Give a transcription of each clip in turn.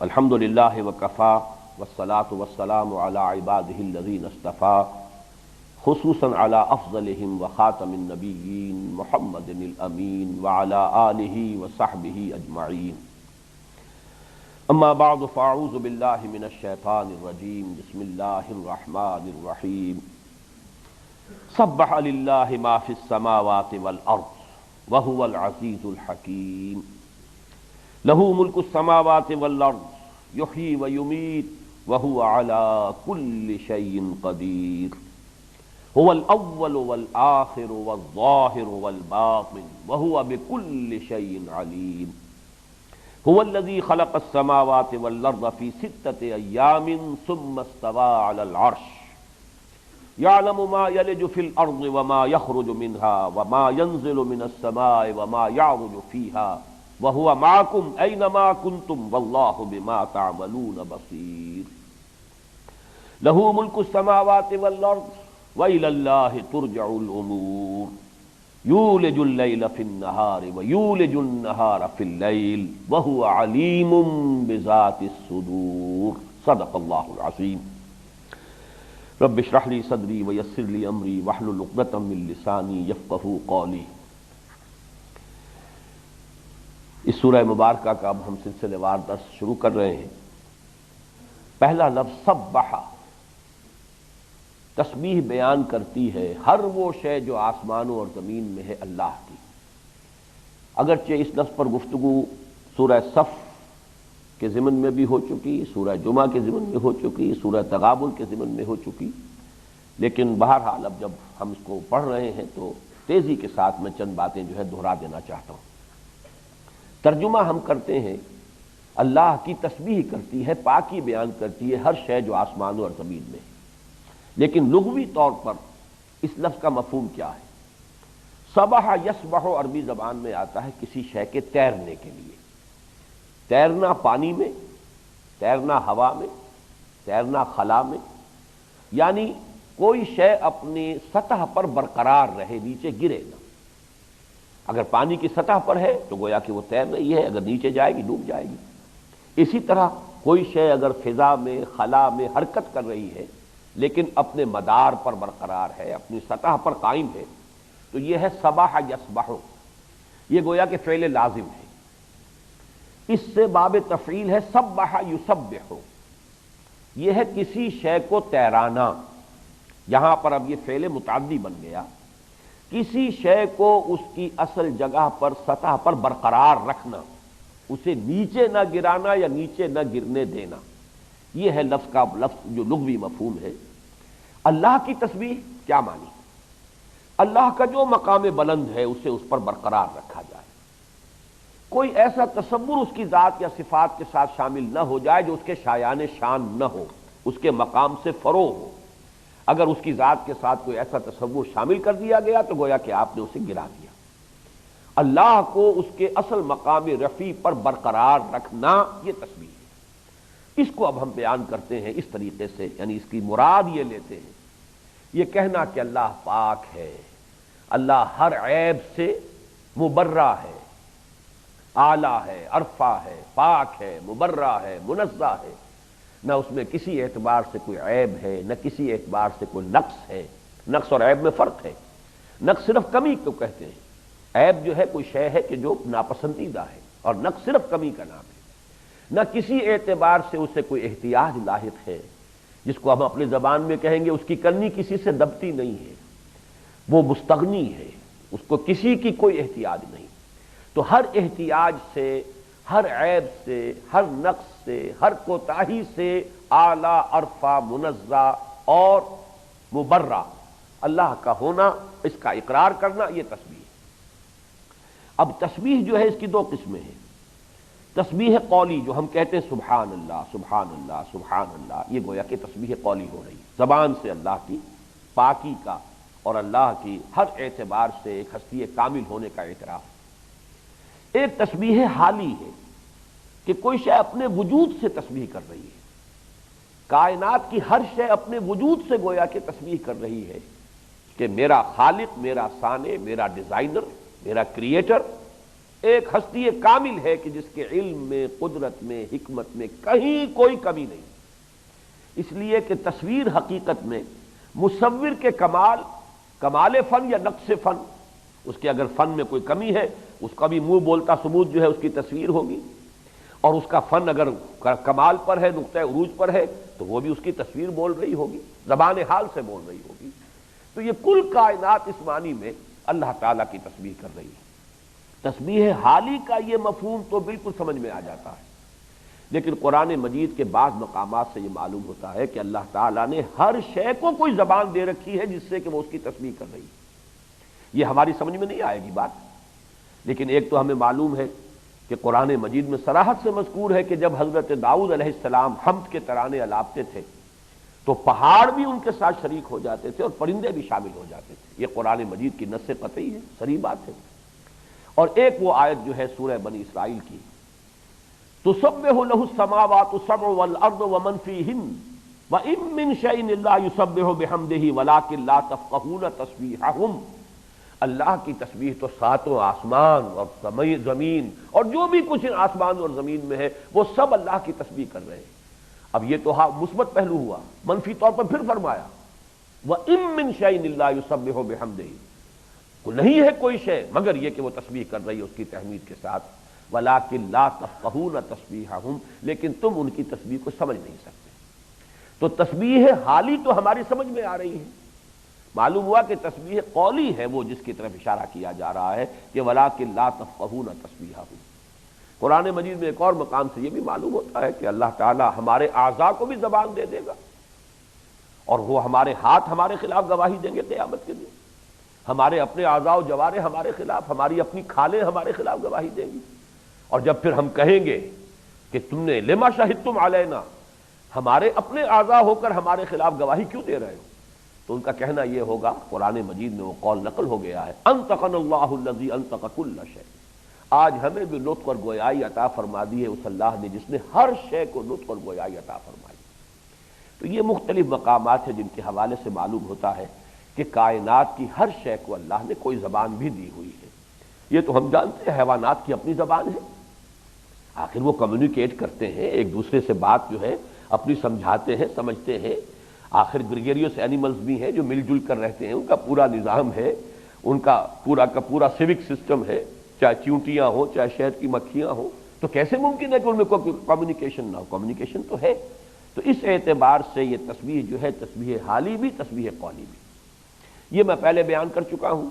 الحمد للہ وکفا والصلاة والسلام علی عباده الذین اصطفى خصوصا علی افضلهم وخاتم النبیین محمد الامین وعلی آلہ وصحبہ اجمعین. اما بعد فاعوذ باللہ من الشیطان الرجیم. بسم اللہ الرحمن الرحیم. سبح للہ ما فی السماوات والارض وهو العزیز الحکیم. لہ ملک السماوات والارض یحیی ویمیت وہو علی کل شیء قدیر. هو الاول والآخر والظاہر والباطن وہو بکل شیء علیم. هو الذی خلق السماوات والارض فی ستة ایام ثم استوى علی العرش یعلم ما یلج فی الارض وما یخرج منها وما ینزل من السماء وما یعرج فیها وَهُوَ مَعَكُمْ أَيْنَمَا كُنْتُمْ وَاللَّهُ بِمَا تَعْمَلُونَ بَصِيرٌ. لَهُ مُلْكُ السَّمَاوَاتِ وَالْأَرْضِ وَإِلَى اللَّهِ تُرْجَعُ الْأُمُورُ. يُولِجُ اللَّيْلَ فِي النَّهَارِ وَيُولِجُ النَّهَارَ فِي اللَّيْلِ وَهُوَ عَلِيمٌ بِذَاتِ الصُّدُورِ. صدق اللہ العظیم. رب اشرح لي صدری ويسر لي أمری واحلل عقدۃ من لسانی یفقہوا قولی. اس سورہ مبارکہ کا اب ہم سلسلے وار درس شروع کر رہے ہیں. پہلا لفظ سبح تسبیح بیان کرتی ہے ہر وہ شے جو آسمانوں اور زمین میں ہے اللہ کی. اگرچہ اس لفظ پر گفتگو سورہ صف کے ضمن میں بھی ہو چکی، سورہ جمعہ کے ضمن میں ہو چکی، سورہ تغابن کے ضمن میں ہو چکی، لیکن بہرحال اب جب ہم اس کو پڑھ رہے ہیں تو تیزی کے ساتھ میں چند باتیں جو ہے دہرا دینا چاہتا ہوں. ترجمہ ہم کرتے ہیں اللہ کی تسبیح کرتی ہے، پاکی بیان کرتی ہے ہر شے جو آسمانوں اور زمین میں ہے. لیکن لغوی طور پر اس لفظ کا مفہوم کیا ہے؟ سبح یسبح عربی زبان میں آتا ہے کسی شے کے تیرنے کے لیے. تیرنا پانی میں، تیرنا ہوا میں، تیرنا خلا میں، یعنی کوئی شے اپنی سطح پر برقرار رہے، نیچے گرے نہ. اگر پانی کی سطح پر ہے تو گویا کہ وہ تیر رہی ہے، اگر نیچے جائے گی ڈوب جائے گی. اسی طرح کوئی شے اگر فضا میں، خلا میں حرکت کر رہی ہے لیکن اپنے مدار پر برقرار ہے، اپنی سطح پر قائم ہے، تو یہ ہے سبح یسبح. یہ گویا کہ فعل لازم ہے. اس سے باب تفعیل ہے سبح یسبح. یہ ہے کسی شے کو تیرانا. یہاں پر اب یہ فعل متعدی بن گیا. کسی شے کو اس کی اصل جگہ پر، سطح پر برقرار رکھنا، اسے نیچے نہ گرانا یا نیچے نہ گرنے دینا. یہ ہے لفظ کا لفظ جو لغوی مفہوم ہے. اللہ کی تسبیح کیا مانی؟ اللہ کا جو مقام بلند ہے اسے اس پر برقرار رکھا جائے. کوئی ایسا تصور اس کی ذات یا صفات کے ساتھ شامل نہ ہو جائے جو اس کے شایان شان نہ ہو، اس کے مقام سے فروغ ہو. اگر اس کی ذات کے ساتھ کوئی ایسا تصور شامل کر دیا گیا تو گویا کہ آپ نے اسے گرا دیا. اللہ کو اس کے اصل مقام رفیع پر برقرار رکھنا یہ تسبیح ہے. اس کو اب ہم بیان کرتے ہیں اس طریقے سے، یعنی اس کی مراد یہ لیتے ہیں، یہ کہنا کہ اللہ پاک ہے، اللہ ہر عیب سے مبرہ ہے، اعلیٰ ہے، عرفہ ہے، پاک ہے، مبرہ ہے، منزہ ہے. نہ اس میں کسی اعتبار سے کوئی عیب ہے، نہ کسی اعتبار سے کوئی نقص ہے. نقص اور عیب میں فرق ہے. نقص صرف کمی کو کہتے ہیں. عیب جو ہے کوئی شے ہے کہ جو ناپسندیدہ ہے، اور نقص صرف کمی کا نام ہے. نہ کسی اعتبار سے اسے کوئی احتیاج لاحق ہے، جس کو ہم اپنی زبان میں کہیں گے اس کی کرنی کسی سے دبتی نہیں ہے، وہ مستغنی ہے، اس کو کسی کی کوئی احتیاج نہیں. تو ہر احتیاج سے، ہر عیب سے، ہر نقص سے، ہر کوتاہی سے اعلیٰ، عرفہ، منزہ اور مبرہ اللہ کا ہونا، اس کا اقرار کرنا، یہ تسبیح ہے. اب تسبیح جو ہے اس کی دو قسمیں ہیں. تسبیح قولی جو ہم کہتے ہیں سبحان اللہ، سبحان اللہ، سبحان اللہ، یہ گویا کہ تسبیح قولی ہو رہی ہے، زبان سے اللہ کی پاکی کا اور اللہ کی ہر اعتبار سے ایک ہستی کامل ہونے کا اعتراف. ایک تسبیح حالی ہے کہ کوئی شے اپنے وجود سے تسبیح کر رہی ہے. کائنات کی ہر شے اپنے وجود سے گویا کہ تسبیح کر رہی ہے کہ میرا خالق، میرا صانع، میرا ڈیزائنر، میرا کریٹر ایک ہستی کامل ہے کہ جس کے علم میں، قدرت میں، حکمت میں کہیں کوئی کمی نہیں۔ اس لیے کہ تصویر حقیقت میں مصور کے کمال فن یا نقص فن، اس کے اگر فن میں کوئی کمی ہے اس کا بھی منہ بولتا ثبوت جو ہے اس کی تصویر ہوگی، اور اس کا فن اگر کمال پر ہے، نقطہ عروج پر ہے، تو وہ بھی اس کی تصویر بول رہی ہوگی، زبان حال سے بول رہی ہوگی۔ تو یہ کل کائنات اس معنی میں اللہ تعالیٰ کی تسبیح کر رہی ہے۔ تسبیح حالی کا یہ مفہوم تو بالکل سمجھ میں آ جاتا ہے، لیکن قرآن مجید کے بعض مقامات سے یہ معلوم ہوتا ہے کہ اللہ تعالیٰ نے ہر شے کو کوئی زبان دے رکھی ہے جس سے کہ وہ اس کی تسبیح کر رہی ہے۔ یہ ہماری سمجھ میں نہیں آئے گی بات، لیکن ایک تو ہمیں معلوم ہے کہ قرآن مجید میں صراحت سے مذکور ہے کہ جب حضرت داؤد علیہ السلام حمد کے ترانے الاپتے تھے تو پہاڑ بھی ان کے ساتھ شریک ہو جاتے تھے اور پرندے بھی شامل ہو جاتے تھے۔ یہ قرآن مجید کی نص قطعی ہے، صریح بات ہے۔ اور ایک وہ آیت جو ہے سورہ بنی اسرائیل کی، تسبح لہ السماوات السبع والارض ومن فیہن وان من شیء الا یسبح بحمدہ ولکن لا تفقہون تسبیحہم، اللہ کی تسبیح تو ساتوں آسمان اور زمین اور جو بھی کچھ آسمان اور زمین میں ہے وہ سب اللہ کی تسبیح کر رہے ہیں۔ اب یہ تو مثبت پہلو ہوا، منفی طور پر پھر فرمایا وَإِن مِّن شَيْءٍ إِلَّا يُسَبِّحُ بِحَمْدِهِ، نہیں ہے کوئی شے مگر یہ کہ وہ تسبیح کر رہی ہے اس کی تحمید کے ساتھ، وَلَٰكِن لَا تَفْقَهُونَ تَسْبِيحَهُمْ، لیکن تم ان کی تسبیح کو سمجھ نہیں سکتے۔ تو تسبیح حالی تو ہماری سمجھ میں آ رہی ہے، معلوم ہوا کہ تسبیح قولی ہے وہ جس کی طرف اشارہ کیا جا رہا ہے کہ وَلَٰكِن لَا تَفْقَهُونَ تَسْبِيحَهُمْ۔ قرآن مجید میں ایک اور مقام سے یہ بھی معلوم ہوتا ہے کہ اللہ تعالی ہمارے اعضاء کو بھی زبان دے دے گا، اور وہ ہمارے ہاتھ ہمارے خلاف گواہی دیں گے قیامت کے دن، ہمارے اپنے اعضاء و جوارح ہمارے خلاف، ہماری اپنی کھالیں ہمارے خلاف گواہی دیں گی۔ اور جب پھر ہم کہیں گے کہ تم نے لما شہدتم علینا، ہمارے اپنے اعضاء ہو کر ہمارے خلاف گواہی کیوں دے رہے ہو، تو ان کا کہنا یہ ہوگا، قرآن مجید میں وہ قول نقل ہو گیا ہے، انطقنا اللہ الذی انطق کل شیء، آج ہمیں بھی نطق اور گویائی عطا فرما دی ہے اس اللہ نے جس نے ہر شے کو نطق اور گویائی عطا فرمائی۔ تو یہ مختلف مقامات ہیں جن کے حوالے سے معلوم ہوتا ہے کہ کائنات کی ہر شے کو اللہ نے کوئی زبان بھی دی ہوئی ہے۔ یہ تو ہم جانتے ہیں حیوانات کی اپنی زبان ہے، آخر وہ کمیونیکیٹ کرتے ہیں ایک دوسرے سے، بات جو ہے اپنی سمجھاتے ہیں، سمجھتے ہیں، آخر گریگریوس اینیملز بھی ہیں جو مل جل کر رہتے ہیں، ان کا پورا نظام ہے، ان کا پورا سیوک سسٹم ہے، چاہے چیونٹیاں ہوں چاہے شہد کی مکھیاں ہوں، تو کیسے ممکن ہے کہ ان میں کوئی کمیونیکیشن نہ ہو؟ کمیونیکیشن تو ہے۔ تو اس اعتبار سے یہ تسبیح جو ہے تسبیح حالی بھی تسبیح قولی بھی، یہ میں پہلے بیان کر چکا ہوں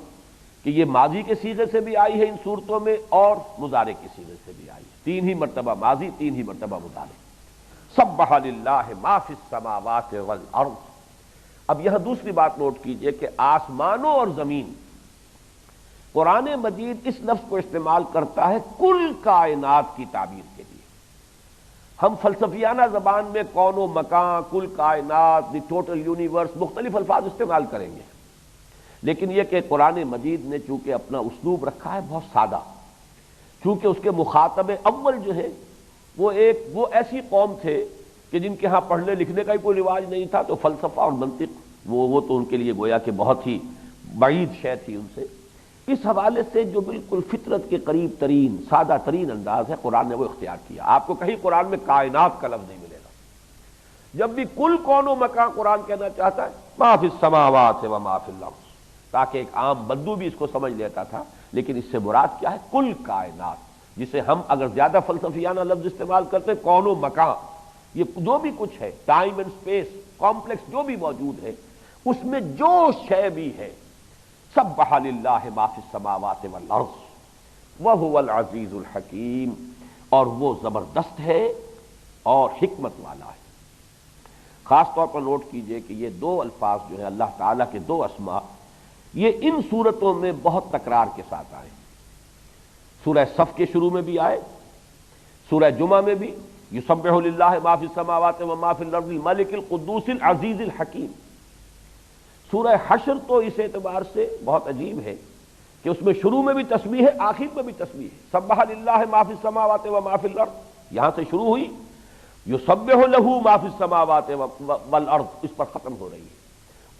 کہ یہ ماضی کے صیغے سے بھی آئی ہے ان صورتوں میں اور مضارع کے صیغے سے بھی آئی ہے، 3 ہی مرتبہ ماضی، 3 ہی مرتبہ مضارع۔ سبح للہ ما فی السماوات والارض۔ اب یہاں دوسری بات نوٹ کیجئے کہ آسمانوں اور زمین، قرآن مجید اس لفظ کو استعمال کرتا ہے کل کائنات کی تعبیر کے لیے۔ ہم فلسفیانہ زبان میں کون و مکان، کل کائنات، دی ٹوٹل یونیورس، مختلف الفاظ استعمال کریں گے، لیکن یہ کہ قرآن مجید نے چونکہ اپنا اسلوب رکھا ہے بہت سادہ، چونکہ اس کے مخاطب اول جو ہے وہ ایسی قوم تھے کہ جن کے ہاں پڑھنے لکھنے کا ہی کوئی رواج نہیں تھا، تو فلسفہ اور منطق وہ تو ان کے لیے گویا کہ بہت ہی بعید شے تھی ان سے۔ اس حوالے سے جو بالکل فطرت کے قریب ترین سادہ ترین انداز ہے قرآن نے وہ اختیار کیا۔ آپ کو کہیں قرآن میں کائنات کا لفظ نہیں ملے گا، جب بھی کل کون و مکان قرآن کہنا چاہتا ہے ما فی السماوات و ما فی الارض، تاکہ ایک عام بندو بھی اس کو سمجھ لیتا تھا، لیکن اس سے مراد کیا ہے؟ کل کائنات، جسے ہم اگر زیادہ فلسفیانہ لفظ استعمال کرتے ہیں کون و مکان، یہ جو بھی کچھ ہے، ٹائم اینڈ اسپیس کمپلیکس جو بھی موجود ہے، اس میں جو شے بھی ہے، سبح للہ ما فی السماوات والارض وہو العزیز الحکیم، اور وہ زبردست ہے اور حکمت والا ہے۔ خاص طور پر نوٹ کیجئے کہ یہ 2 الفاظ جو ہیں اللہ تعالیٰ کے 2 اسماء، یہ ان صورتوں میں بہت تکرار کے ساتھ آئے، سورہ صف کے شروع میں بھی آئے، سورہ جمعہ میں بھی، یسبح للہ ما فی السماوات و ما فی الارض الملک القدوس العزیز الحکیم۔ سورہ حشر تو اس اعتبار سے بہت عجیب ہے کہ اس میں شروع میں بھی تسبیح ہے، آخر میں بھی تسبیح ہے، سبح للہ ما فی السماوات و ما فی الارض، یہاں سے شروع ہوئی، یسبح لہ ما فی السماوات والارض، اس پر ختم ہو رہی ہے،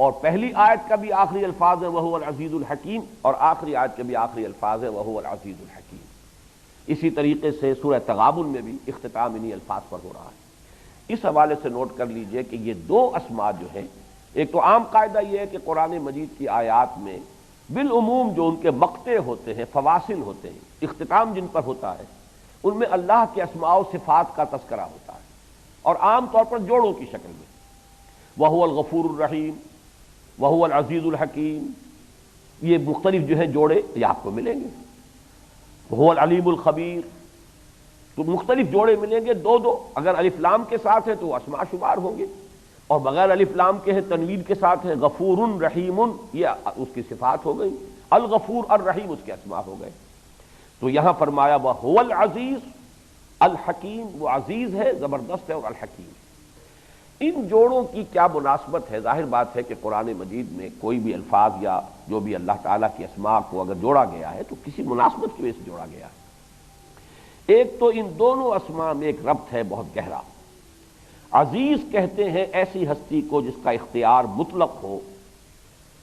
اور پہلی آیت کا بھی آخری الفاظ ہے وہو العزیز الحکیم، اور آخری آیت کے بھی آخری الفاظ ہے وہو العزیز الحکیم۔ اسی طریقے سے سورہ تغابن میں بھی اختتام انہی الفاظ پر ہو رہا ہے۔ اس حوالے سے نوٹ کر لیجئے کہ یہ دو اسماء جو ہیں، ایک تو عام قاعدہ یہ ہے کہ قرآن مجید کی آیات میں بالعموم جو ان کے مقطع ہوتے ہیں، فواصل ہوتے ہیں، اختتام جن پر ہوتا ہے، ان میں اللہ کے اسماء و صفات کا تذکرہ ہوتا ہے، اور عام طور پر جوڑوں کی شکل میں، وَهُوَ الْغَفُورُ الرَّحِيمُ وَهُوَ الْعَزِيزُ الْحَكِيمُ، یہ مختلف جو ہیں جوڑے یہ آپ کو ملیں گے۔ وَهُوَ الْعَلِيمُ الْخَبِيرُ، تو مختلف جوڑے ملیں گے، دو دو، اگر الف لام کے ساتھ ہے تو اسماء شمار ہوں گے، اور بغیر الف لام کے ہیں تنوین کے ساتھ ہے، غفور رحیم یہ اس کی صفات ہو گئی، الغفور الرحیم اس کے اسماء ہو گئے۔ تو یہاں فرمایا وَهُوَ الْعَزِيزُ الحکیم، وہ عزیز ہے، زبردست ہے، اور الحکیم۔ ان جوڑوں کی کیا مناسبت ہے؟ ظاہر بات ہے کہ قرآن مجید میں کوئی بھی الفاظ یا جو بھی اللہ تعالیٰ کی اسماء کو اگر جوڑا گیا ہے تو کسی مناسبت کی وجہ سے جوڑا گیا ہے۔ ایک تو ان دونوں اسماء میں ایک ربط ہے بہت گہرا۔ عزیز کہتے ہیں ایسی ہستی کو جس کا اختیار مطلق ہو،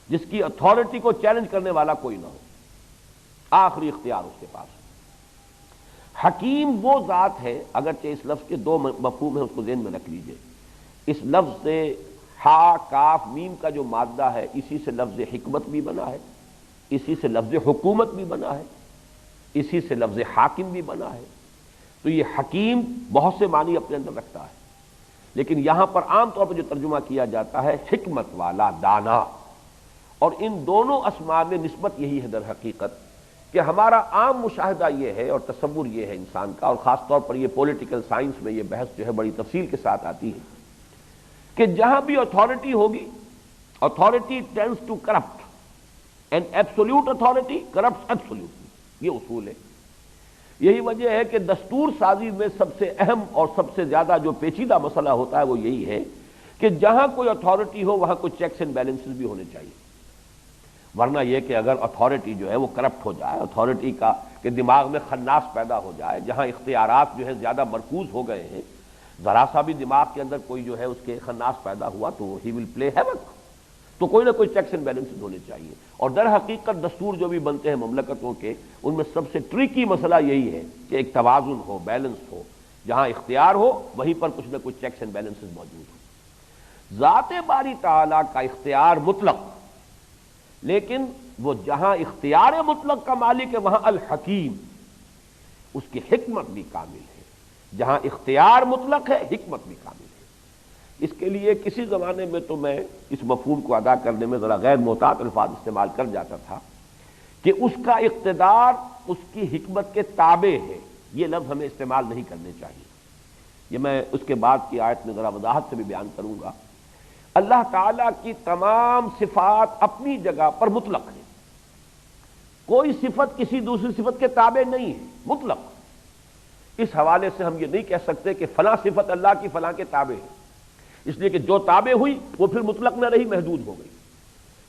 جس کی اتھارٹی کو چیلنج کرنے والا کوئی نہ ہو، آخری اختیار اس کے پاس ہو۔ حکیم وہ ذات ہے، اگرچہ اس لفظ کے دو مفہوم ہیں، اس کو ذہن میں رکھ لیجئے۔ اس لفظ سے ہا کاف میم کا جو مادہ ہے، اسی سے لفظ حکمت بھی بنا ہے، اسی سے لفظ حکومت بھی بنا ہے، اسی سے لفظ حاکم بھی بنا ہے۔ تو یہ حکیم بہت سے معنی اپنے اندر رکھتا ہے، لیکن یہاں پر عام طور پر جو ترجمہ کیا جاتا ہے حکمت والا، دانا۔ اور ان دونوں اسماء میں نسبت یہی ہے در حقیقت کہ ہمارا عام مشاہدہ یہ ہے اور تصور یہ ہے انسان کا، اور خاص طور پر یہ پولیٹیکل سائنس میں یہ بحث جو ہے بڑی تفصیل کے ساتھ آتی ہے، کہ جہاں بھی اتھارٹی ہوگی، authority tends to corrupt, and absolute authority corrupts absolutely, یہ اصول ہے۔ یہی وجہ ہے کہ دستور سازی میں سب سے اہم اور سب سے زیادہ جو پیچیدہ مسئلہ ہوتا ہے وہ یہی ہے کہ جہاں کوئی اتھارٹی ہو وہاں کوئی چیکس اینڈ بیلنسز بھی ہونے چاہیے، ورنہ یہ کہ اگر اتھارٹی جو ہے وہ کرپٹ ہو جائے، اتھارٹی کا کہ دماغ میں خناس پیدا ہو جائے، جہاں اختیارات جو ہے زیادہ مرکوز ہو گئے ہیں، ذرا سا بھی دماغ کے اندر کوئی جو ہے اس کے خناس پیدا ہوا تو ہی ول پلے ہیوک۔ تو کوئی نہ کوئی چیکس اینڈ بیلنسز ہونے چاہیے، اور در حقیقت دستور جو بھی بنتے ہیں مملکتوں کے، ان میں سب سے ٹریکی مسئلہ یہی ہے کہ ایک توازن ہو، بیلنس ہو، جہاں اختیار ہو وہیں پر کچھ نہ کچھ چیکس اینڈ بیلنسز موجود ہوں۔ ذات باری تعالیٰ کا اختیار مطلق، لیکن وہ جہاں اختیار مطلق کا مالک ہے وہاں الحکیم، اس کی حکمت بھی کامل ہے۔ جہاں اختیار مطلق ہے حکمت بھی کامل ہے۔ اس کے لیے کسی زمانے میں تو میں اس مفہوم کو ادا کرنے میں ذرا غیر محتاط الفاظ استعمال کر جاتا تھا کہ اس کا اقتدار اس کی حکمت کے تابع ہے، یہ لفظ ہمیں استعمال نہیں کرنے چاہیے۔ یہ میں اس کے بعد کی آیت میں ذرا وضاحت سے بھی بیان کروں گا۔ اللہ تعالیٰ کی تمام صفات اپنی جگہ پر مطلق ہیں، کوئی صفت کسی دوسری صفت کے تابع نہیں ہے، مطلق۔ اس حوالے سے ہم یہ نہیں کہہ سکتے کہ فلاں صفت اللہ کی فلاں کے تابع ہے، اس لیے کہ جو تابع ہوئی وہ پھر مطلق نہ رہی، محدود ہو گئی۔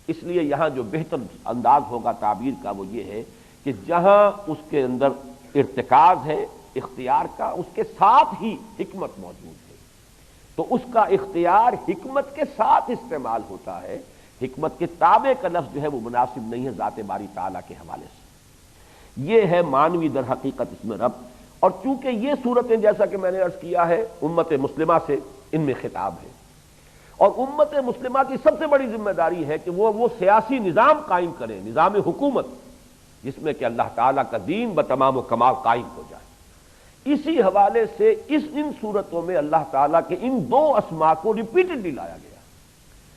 اس لیے یہاں جو بہتر انداز ہوگا تعبیر کا وہ یہ ہے کہ جہاں اس کے اندر ارتکاز ہے اختیار کا، اس کے ساتھ ہی حکمت موجود ہے، تو اس کا اختیار حکمت کے ساتھ استعمال ہوتا ہے۔ حکمت کے تابع کا لفظ جو ہے وہ مناسب نہیں ہے ذات باری تعالیٰ کے حوالے سے۔ یہ ہے معنوی در حقیقت اس میں ربط، اور چونکہ یہ صورتیں جیسا کہ میں نے عرض کیا ہے امت مسلمہ سے ان میں خطاب ہے، اور امت مسلمہ کی سب سے بڑی ذمہ داری ہے کہ وہ سیاسی نظام قائم کریں، نظام حکومت، جس میں کہ اللہ تعالیٰ کا دین بتمام و کمال قائم ہو جائے۔ اسی حوالے سے ان صورتوں میں اللہ تعالیٰ کے ان دو اسماء کو ریپیٹڈلی لایا گیا،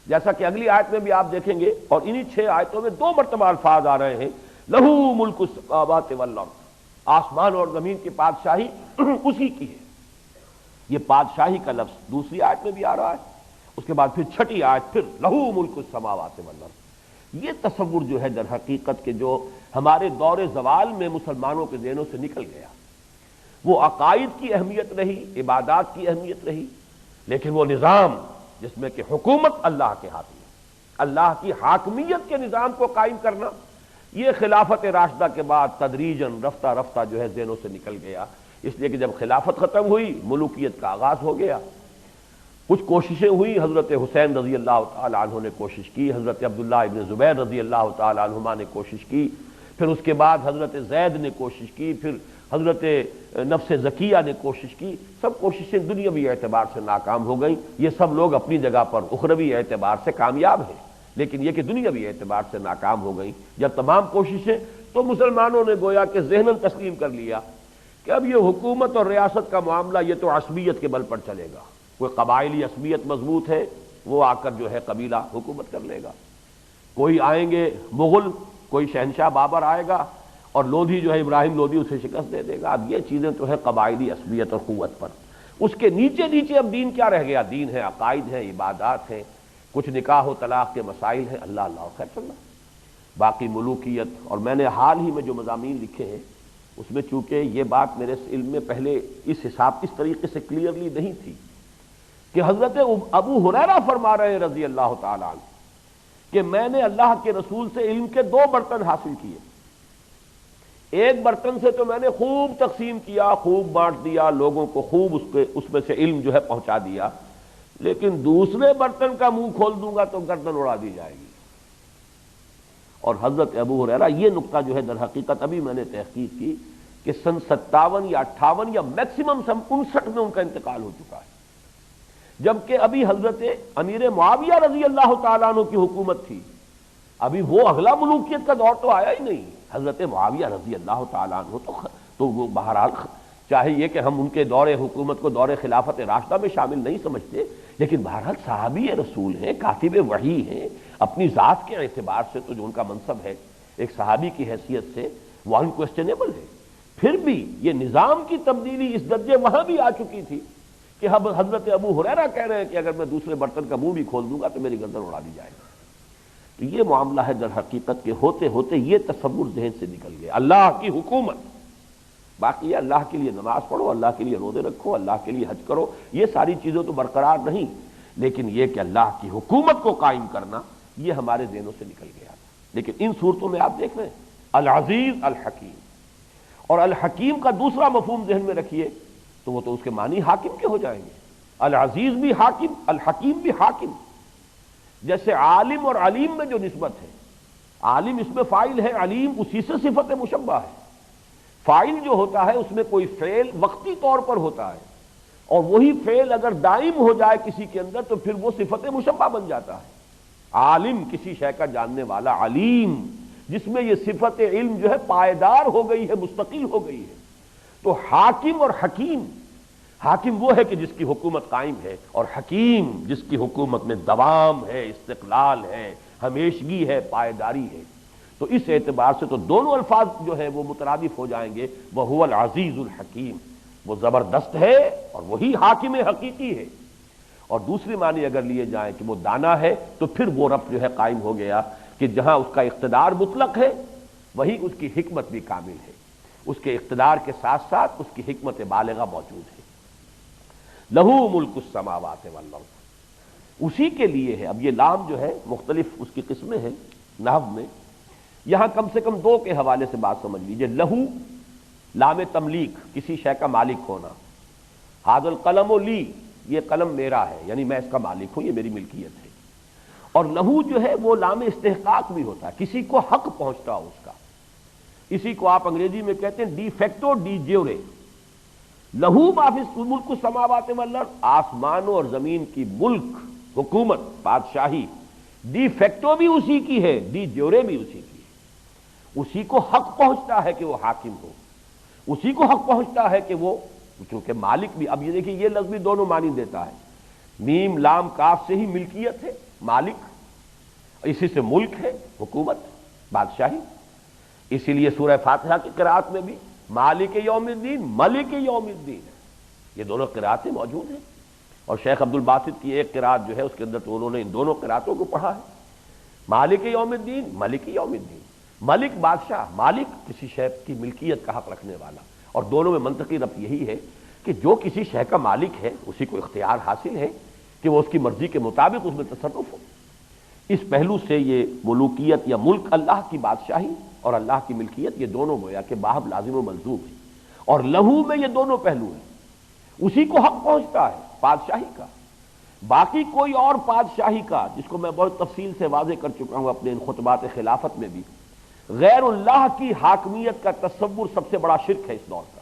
جیسا کہ اگلی آیت میں بھی آپ دیکھیں گے، اور انہی 6 آیتوں میں 2 مرتبہ الفاظ آ رہے ہیں، لہو ملک السماوات والارض، آسمان اور زمین کی بادشاہی اسی کی ہے۔ یہ بادشاہی کا لفظ دوسری آیت میں بھی آ رہا ہے، اس کے بعد پھر 6ٹھی آیت پھر لہو ملک السماوات والارض۔ یہ تصور جو ہے در حقیقت کے جو ہمارے دور زوال میں مسلمانوں کے ذہنوں سے نکل گیا، وہ عقائد کی اہمیت رہی، عبادات کی اہمیت رہی، لیکن وہ نظام جس میں کہ حکومت اللہ کے ہاتھ میں، اللہ کی حاکمیت کے نظام کو قائم کرنا، یہ خلافت راشدہ کے بعد تدریجاً رفتہ رفتہ جو ہے ذہنوں سے نکل گیا۔ اس لیے کہ جب خلافت ختم ہوئی ملوکیت کا آغاز ہو گیا، کچھ کوششیں ہوئی، حضرت حسین رضی اللہ تعالی عنہ نے کوشش کی، حضرت عبداللہ ابن زبیر رضی اللہ تعالی عنہما نے کوشش کی، پھر اس کے بعد حضرت زید نے کوشش کی، پھر حضرت نفس زکیہ نے کوشش کی، سب کوششیں دنیاوی اعتبار سے ناکام ہو گئیں۔ یہ سب لوگ اپنی جگہ پر اخروی اعتبار سے کامیاب ہیں، لیکن یہ کہ دنیاوی اعتبار سے ناکام ہو گئیں۔ جب تمام کوششیں، تو مسلمانوں نے گویا کہ ذہناً تسلیم کر لیا کہ اب یہ حکومت اور ریاست کا معاملہ یہ تو عصبیت کے بل پر چلے گا، کوئی قبائلی عصبیت مضبوط ہے وہ آ کر جو ہے قبیلہ حکومت کر لے گا، کوئی آئیں گے مغل، کوئی شہنشاہ بابر آئے گا اور لودھی جو ہے ابراہیم لودھی اسے شکست دے دے گا۔ اب یہ چیزیں تو ہے قبائلی عصبیت اور قوت پر، اس کے نیچے نیچے اب دین کیا رہ گیا؟ دین ہے، عقائد ہیں، عبادات ہیں، کچھ نکاح و طلاق کے مسائل ہیں، اللہ اللہ خیر چلنا، باقی ملوکیت۔ اور میں نے حال ہی میں جو مضامین لکھے ہیں اس میں چونکہ یہ بات میرے علم میں پہلے اس طریقے سے کلیئرلی نہیں تھی کہ حضرت ابو ہریرہ فرما رہے ہیں رضی اللہ تعالیٰ عنہ کہ میں نے اللہ کے رسول سے علم کے 2 برتن حاصل کیے، ایک برتن سے تو میں نے خوب تقسیم کیا، خوب بانٹ دیا، لوگوں کو خوب اس میں سے علم جو ہے پہنچا دیا، لیکن دوسرے برتن کا منہ کھول دوں گا تو گردن اڑا دی جائے گی۔ اور حضرت ابو ہریرہ یہ نقطہ جو ہے در حقیقت ابھی میں نے تحقیق کی کہ سن 57 یا 58 یا میکسیمم سن 59 میں ان کا انتقال ہو چکا ہے، جبکہ ابھی حضرت امیر معاویہ رضی اللہ تعالیٰ عنہ کی حکومت تھی، ابھی وہ اگلا ملوکیت کا دور تو آیا ہی نہیں۔ حضرت معاویہ رضی اللہ تعالیٰ عنہ تو وہ بہرحال چاہے یہ کہ ہم ان کے دور حکومت کو دور خلافت راشدہ میں شامل نہیں سمجھتے، لیکن بہرحال صحابی رسول ہیں، کاتب وحی ہیں، اپنی ذات کے اعتبار سے تو جو ان کا منصب ہے ایک صحابی کی حیثیت سے وہ انکویسچنیبل ہے۔ پھر بھی یہ نظام کی تبدیلی اس درجے وہاں بھی آ چکی تھی کہ اب حضرت ابو ہریرہ کہہ رہے ہیں کہ اگر میں دوسرے برتن کا منہ بھی کھول دوں گا تو میری گردن اڑا دی جائے گی۔ تو یہ معاملہ ہے در حقیقت کے ہوتے ہوتے یہ تصور ذہن سے نکل گیا، اللہ کی حکومت، باقی اللہ کے لیے نماز پڑھو، اللہ کے لیے روزے رکھو، اللہ کے لیے حج کرو، یہ ساری چیزیں تو برقرار نہیں، لیکن یہ کہ اللہ کی حکومت کو قائم کرنا یہ ہمارے ذہنوں سے نکل گیا تھا۔ لیکن ان صورتوں میں آپ دیکھ رہے ہیں العزیز الحکیم، اور الحکیم کا دوسرا مفہوم ذہن میں رکھیے تو وہ تو اس کے معنی حاکم کے ہو جائیں گے، العزیز بھی حاکم، الحکیم بھی حاکم۔ جیسے عالم اور علیم میں جو نسبت ہے، عالم اس میں فاعل ہے، علیم اسی سے صفت مشبہ ہے۔ فاعل جو ہوتا ہے اس میں کوئی فعل وقتی طور پر ہوتا ہے، اور وہی فعل اگر دائم ہو جائے کسی کے اندر تو پھر وہ صفت مشبہ بن جاتا ہے۔ عالم کسی شے کا جاننے والا، علیم جس میں یہ صفت علم جو ہے پائیدار ہو گئی ہے، مستقل ہو گئی ہے۔ تو حاکم اور حکیم، حاکم وہ ہے کہ جس کی حکومت قائم ہے، اور حکیم جس کی حکومت میں دوام ہے، استقلال ہے، ہمیشگی ہے، پائیداری ہے۔ تو اس اعتبار سے تو دونوں الفاظ جو ہے وہ مترادف ہو جائیں گے، وَهُوَ الْعَزِيزُ الْحَكِيمُ، وہ زبردست ہے اور وہی حاکم حقیقی ہے۔ اور دوسری معنی اگر لیے جائیں کہ وہ دانا ہے تو پھر وہ رب جو ہے قائم ہو گیا کہ جہاں اس کا اقتدار مطلق ہے وہی اس کی حکمت بھی کامل ہے، اس کے اقتدار کے ساتھ ساتھ اس کی حکمت بالغہ موجود ہے۔ لہو ملک السماوات والارض، اسی کے لیے ہے۔ اب یہ لام جو ہے مختلف اس کی قسمیں ہیں نحو میں، یہاں کم سے کم 2 کے حوالے سے بات سمجھ لیجئے۔ لہو لام تملیک، کسی شے کا مالک ہونا، ھذا القلم لی، یہ قلم میرا ہے، یعنی میں اس کا مالک ہوں، یہ میری ملکیت ہے۔ اور لہو جو ہے وہ لام استحقاق بھی ہوتا ہے، کسی کو حق پہنچتا ہو اس کا، اسی کو آپ انگریزی میں کہتے ہیں ڈی فیکٹو ڈی جیورے۔ لہو ما فی ملک السماوات والارض، آسمانوں اور زمین کی ملک، حکومت، بادشاہی ڈی فیکٹو بھی اسی کی ہے، ڈی جیورے بھی اسی کی ہے۔ اسی کو حق پہنچتا ہے کہ وہ حاکم ہو، اسی کو حق پہنچتا ہے کہ وہ چونکہ مالک بھی۔ اب یہ دیکھیں یہ لفظ بھی دونوں معنی دیتا ہے، میم لام کاف سے ہی ملکیت ہے، مالک، اسی سے ملک ہے، حکومت، بادشاہی۔ اسی لیے سورہ فاتحہ کی قرأت میں بھی مالک یوم الدین، ملک یوم الدین، یہ دونوں قرأتیں موجود ہیں۔ اور شیخ عبد الباسط کی ایک قرأت جو ہے اس کے اندر تو انہوں نے ان دونوں قرأتوں کو پڑھا ہے، مالک یوم الدین، ملک یوم الدین۔ ملک بادشاہ، مالک کسی شے کی ملکیت کا حق رکھنے والا، اور دونوں میں منطقی ربط یہی ہے کہ جو کسی شے کا مالک ہے اسی کو اختیار حاصل ہے کہ وہ اس کی مرضی کے مطابق اس میں تصرف ہو۔ اس پہلو سے یہ ملوکیت یا ملک، اللہ کی بادشاہی اور اللہ کی ملکیت، یہ دونوں گویا کہ باہم لازم و ملزوم ہے۔ اور لہو میں یہ دونوں پہلو ہیں، اسی کو حق پہنچتا ہے بادشاہی کا، باقی کوئی اور بادشاہی کا، جس کو میں بہت تفصیل سے واضح کر چکا ہوں اپنے ان خطبات خلافت میں بھی، غیر اللہ کی حاکمیت کا تصور سب سے بڑا شرک ہے اس دور کا.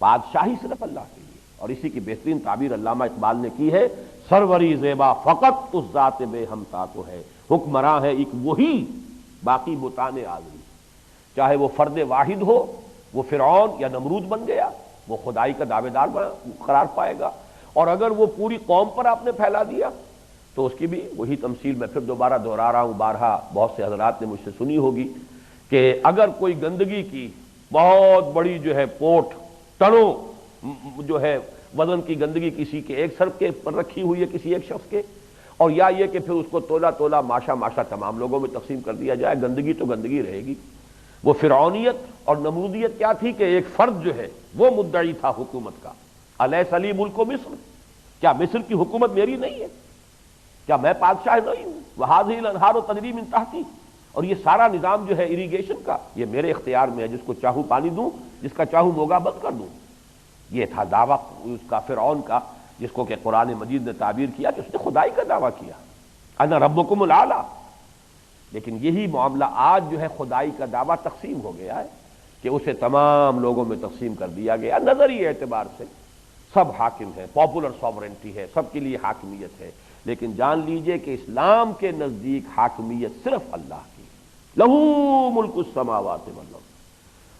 بادشاہی صرف اللہ کے لیے. اور اسی کی بہترین تعبیر علامہ اقبال نے کی ہے، سروری زیبا فقط اس ذات بے ہمتا کو ہے، حکمراں ہے ایک وہی باقی بتانے آزری. چاہے وہ فرد واحد ہو، وہ فرعون یا نمرود بن گیا، وہ خدائی کا دعوے دار قرار پائے گا. اور اگر وہ پوری قوم پر آپ نے پھیلا دیا تو اس کی بھی وہی تمثیل میں پھر دوبارہ دہرا رہا ہوں، بارہا بہت سے حضرات نے مجھ سے سنی ہوگی کہ اگر کوئی گندگی کی بہت بڑی جو ہے پوٹ ٹنوں جو ہے وزن کی گندگی کسی کے ایک سر کے پر رکھی ہوئی ہے کسی ایک شخص کے، اور یا یہ کہ پھر اس کو تولا تولا ماشا ماشا تمام لوگوں میں تقسیم کر دیا جائے، گندگی تو گندگی رہے گی. وہ فرعونیت اور نمرودیت کیا تھی کہ ایک فرد جو ہے وہ مدعی تھا حکومت کا. الیس لی ملک مصر، کیا مصر کی حکومت میری نہیں ہے؟ کیا میں بادشاہ نہیں ہوں؟ وہذہ الانہار تجری من تحتی، اور یہ سارا نظام جو ہے اریگیشن کا یہ میرے اختیار میں ہے، جس کو چاہوں پانی دوں، جس کا چاہوں موگا بند کر دوں. یہ تھا دعویٰ اس کا فرعون کا، جس کو کہ قرآن مجید نے تعبیر کیا کہ اس نے خدائی کا دعویٰ کیا، انا ربکم الاعلی. لیکن یہی معاملہ آج جو ہے خدائی کا دعویٰ تقسیم ہو گیا ہے کہ اسے تمام لوگوں میں تقسیم کر دیا گیا. نظری اعتبار سے سب حاکم ہیں، پاپولر ساورنٹی ہے، سب کے لیے حاکمیت ہے. لیکن جان لیجئے کہ اسلام کے نزدیک حاکمیت صرف اللہ کی، لہو ملک السماوات والارض.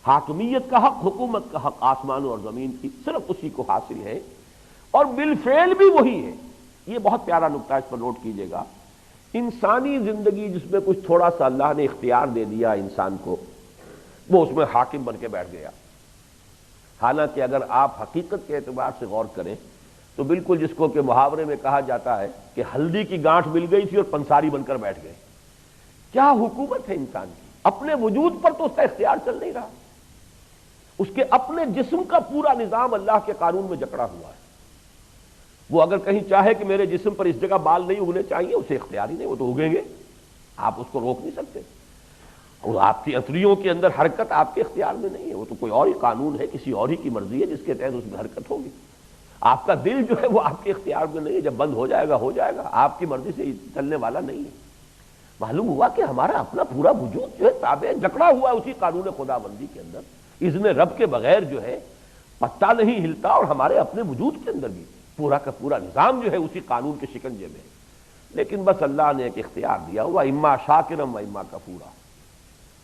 حاکمیت کا حق، حکومت کا حق آسمانوں اور زمین کی صرف اسی کو حاصل ہے، اور بالفعل بھی وہی ہے. یہ بہت پیارا نکتہ، اس پر نوٹ کیجئے گا. انسانی زندگی جس میں کچھ تھوڑا سا اللہ نے اختیار دے دیا انسان کو، وہ اس میں حاکم بن کے بیٹھ گیا. حالانکہ اگر آپ حقیقت کے اعتبار سے غور کریں تو بالکل جس کو کہ محاورے میں کہا جاتا ہے کہ ہلدی کی گانٹھ مل گئی تھی اور پنساری بن کر بیٹھ گئے. کیا حکومت ہے انسان کی؟ اپنے وجود پر تو اس کا اختیار چل نہیں رہا. اس کے اپنے جسم کا پورا نظام اللہ کے قانون میں جکڑا ہوا ہے. وہ اگر کہیں چاہے کہ میرے جسم پر اس جگہ بال نہیں اگنے چاہیے، اسے اختیار ہی نہیں، وہ تو اگیں گے، آپ اس کو روک نہیں سکتے. اور آپ کی عطریوں کے اندر حرکت آپ کے اختیار میں نہیں ہے، وہ تو کوئی اور ہی قانون ہے، کسی اور ہی کی مرضی ہے جس کے تحت اس میں حرکت ہوگی. آپ کا دل جو ہے وہ آپ کے اختیار میں نہیں ہے، جب بند ہو جائے گا ہو جائے گا، آپ کی مرضی سے چلنے والا نہیں ہے. معلوم ہوا کہ ہمارا اپنا پورا وجود جو ہے تابع جکڑا ہوا ہے اسی قانون خدا بندی کے اندر. اذن رب کے بغیر جو ہے پتہ نہیں ہلتا، اور ہمارے اپنے وجود کے اندر بھی پورا کا پورا نظام جو ہے اسی قانون کے شکنجے میں ہے. لیکن بس اللہ نے ایک اختیار دیا ہوا، اما شاکرم و اما کفورا.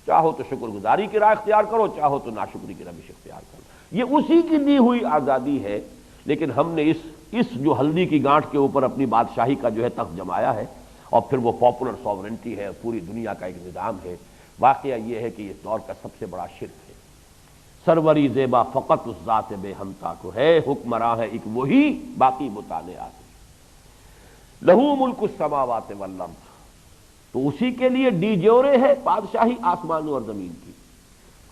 چاہو تو شکر گزاری کی راہ اختیار کرو، چاہو تو ناشکری کی روش اختیار کرو. یہ اسی کی دی ہوئی آزادی ہے. لیکن ہم نے اس جو ہلدی کی گانٹھ کے اوپر اپنی بادشاہی کا جو ہے تخت جمایا ہے، اور پھر وہ پاپولر ساورنٹی ہے، پوری دنیا کا ایک نظام ہے. واقعہ یہ ہے کہ اس دور کا سب سے بڑا شرک ہے. سروری زیبا فقط اس ذات بے ہمتا کو ہے، حکمراں ہے ایک وہی باقی متانے آتے. لہو ملک السماوات والارض، تو اسی کے لیے ڈی جیورے ہے بادشاہی آسمانوں اور زمین کی،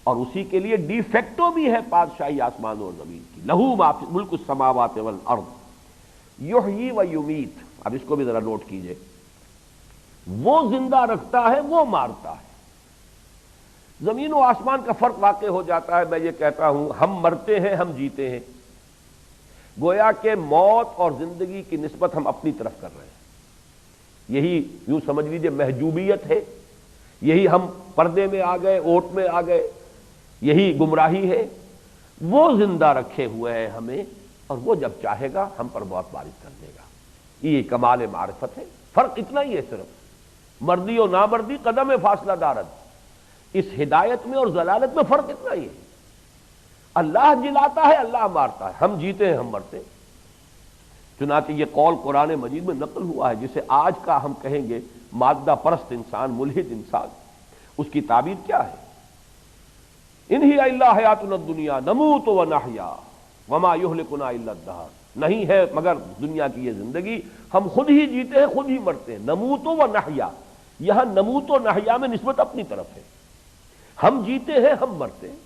اور اسی کے لیے ڈی فیکٹو بھی ہے بادشاہی آسمانوں اور زمین کی. لہو ملک السماوات والارض یحیی و یمیت. اب اس کو بھی ذرا نوٹ کیجئے. وہ زندہ رکھتا ہے، وہ مارتا ہے. زمین و آسمان کا فرق واقع ہو جاتا ہے. میں یہ کہتا ہوں ہم مرتے ہیں، ہم جیتے ہیں. گویا کہ موت اور زندگی کی نسبت ہم اپنی طرف کر رہے ہیں. یہی یوں سمجھ لیجیے محجوبیت ہے. یہی ہم پردے میں آ گئے، اوٹ میں آ گئے، یہی گمراہی ہے. وہ زندہ رکھے ہوئے ہے ہمیں، اور وہ جب چاہے گا ہم پر بہت بارش کر دے گا. یہ کمال معرفت ہے. فرق اتنا ہی ہے صرف، مردی اور نامردی قدم فاصلہ دارد. اس ہدایت میں اور ضلالت میں فرق اتنا ہی ہے. اللہ جلاتا ہے، اللہ مارتا ہے، ہم جیتے ہیں، ہم مرتے ہیں. چنانچہ یہ قول قرآن مجید میں نقل ہوا ہے، جسے آج کا ہم کہیں گے مادہ پرست انسان، ملحد انسان. اس کی تعبیر کیا ہے؟ ان ہی الا حیاتنا الدنیا نموت و نحیا وما یہلکنا الا الدہر. نہیں ہے مگر دنیا کی یہ زندگی، ہم خود ہی جیتے ہیں، خود ہی مرتے ہیں. نموت و نحیا، یہاں نموت و نحیا میں نسبت اپنی طرف ہے. ہم جیتے ہیں، ہم مرتے ہیں.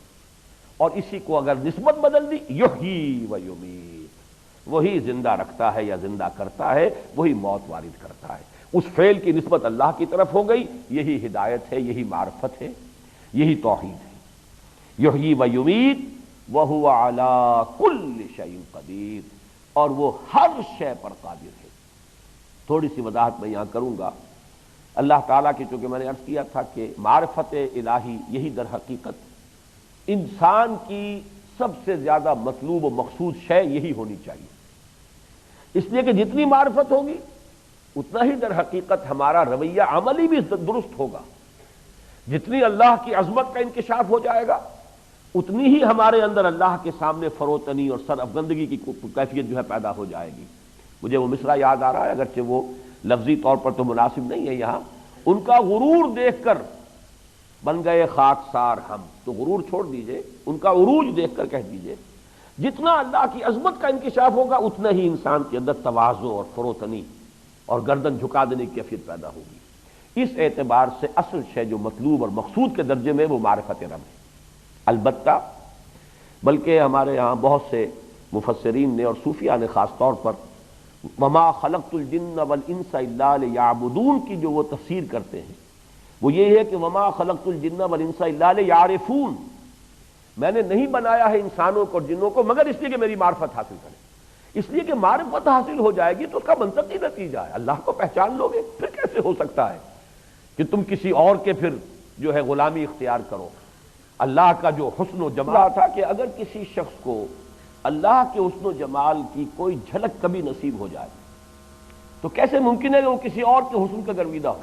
اور اسی کو اگر نسبت بدل دی، یحیی و یمیت، وہی زندہ رکھتا ہے یا زندہ کرتا ہے، وہی موت وارد کرتا ہے. اس فعل کی نسبت اللہ کی طرف ہو گئی. یہی ہدایت ہے، یہی معرفت ہے، یہی توحید ہے. یحیی و یمیت وہو علی کل شیء قدیر، اور وہ ہر شے پر قادر ہے. تھوڑی سی وضاحت میں یہاں کروں گا اللہ تعالیٰ کی، چونکہ میں نے عرض کیا تھا کہ معرفت الہی یہی در حقیقت انسان کی سب سے زیادہ مطلوب و مقصود شے یہی ہونی چاہیے، اس لیے کہ جتنی معرفت ہوگی اتنا ہی در حقیقت ہمارا رویہ عملی بھی درست ہوگا، جتنی اللہ کی عظمت کا انکشاف ہو جائے گا اتنی ہی ہمارے اندر اللہ کے سامنے فروتنی اور سر افگندگی کی کیفیت جو ہے پیدا ہو جائے گی۔ مجھے وہ مصرع یاد آ رہا ہے، اگرچہ وہ لفظی طور پر تو مناسب نہیں ہے یہاں، ان کا غرور دیکھ کر بن گئے خاکسار ہم، تو غرور چھوڑ دیجئے، ان کا عروج دیکھ کر کہہ دیجئے جتنا اللہ کی عظمت کا انکشاف ہوگا اتنا ہی انسان کے اندر تواضع اور فروتنی اور گردن جھکا دینے کی کیفیت پیدا ہوگی۔ اس اعتبار سے اصل شے جو مطلوب اور مقصود کے درجے میں وہ معرفت رب ہے۔ البتہ بلکہ ہمارے ہاں بہت سے مفسرین نے اور صوفیاء نے خاص طور پر وما خلقت الجن والانس الا لیعبدون کی جو وہ تفسیر کرتے ہیں وہ یہ ہے کہ وما خلقت الجن والانس الا لیعرفون، میں نے نہیں بنایا ہے انسانوں کو اور جنوں کو مگر اس لیے کہ میری معرفت حاصل کریں۔ اس لیے کہ معرفت حاصل ہو جائے گی تو اس کا منطقی نتیجہ ہے اللہ کو پہچان لو گے، پھر کیسے ہو سکتا ہے کہ تم کسی اور کے پھر جو ہے غلامی اختیار کرو۔ اللہ کا جو حسن و جمال تھا کہ اگر کسی شخص کو اللہ کے حسن و جمال کی کوئی جھلک کبھی نصیب ہو جائے تو کیسے ممکن ہے کہ وہ کسی اور کے حسن کا گرویدہ ہو،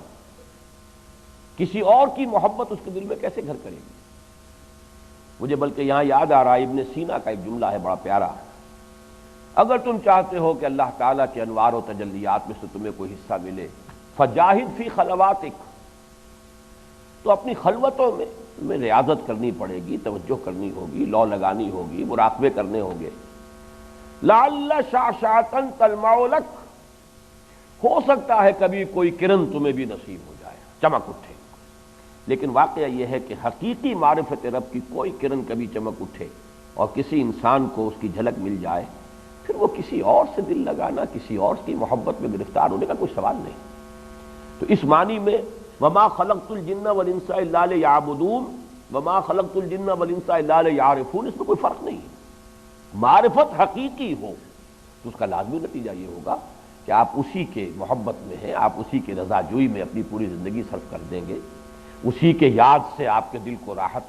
کسی اور کی محبت اس کے دل میں کیسے گھر کرے گی۔ مجھے بلکہ یہاں یاد آ رہا ہے ابن سینا کا ایک جملہ ہے بڑا پیارا، اگر تم چاہتے ہو کہ اللہ تعالیٰ کے انوار و تجلیات میں سے تمہیں کوئی حصہ ملے فجاہد فی خلواتک، تو اپنی خلوتوں میں ریاضت کرنی پڑے گی، توجہ کرنی ہوگی، لو لگانی ہوگی، مراقبے کرنے ہوں گے۔ لعل شعشعۃ تلمع لک، ہو سکتا ہے کبھی کوئی کرن تمہیں بھی نصیب ہو جائے، چمک اٹھے، لیکن واقعہ یہ ہے کہ حقیقی معرفت رب کی کوئی کرن کبھی چمک اٹھے اور کسی انسان کو اس کی جھلک مل جائے پھر وہ کسی اور سے دل لگانا، کسی اور کی محبت میں گرفتار ہونے کا کوئی سوال نہیں۔ تو اس معنی میں وما خلقت الجن والانس الا لیعبدون، وما خلقت الجن والانس الا لیعرفون، اس میں کوئی فرق نہیں ہے۔ معرفت حقیقی ہو تو اس کا لازمی نتیجہ یہ ہوگا کہ آپ اسی کے محبت میں ہیں، آپ اسی کے رضا جوئی میں اپنی پوری زندگی صرف کر دیں گے، اسی کے یاد سے آپ کے دل کو راحت،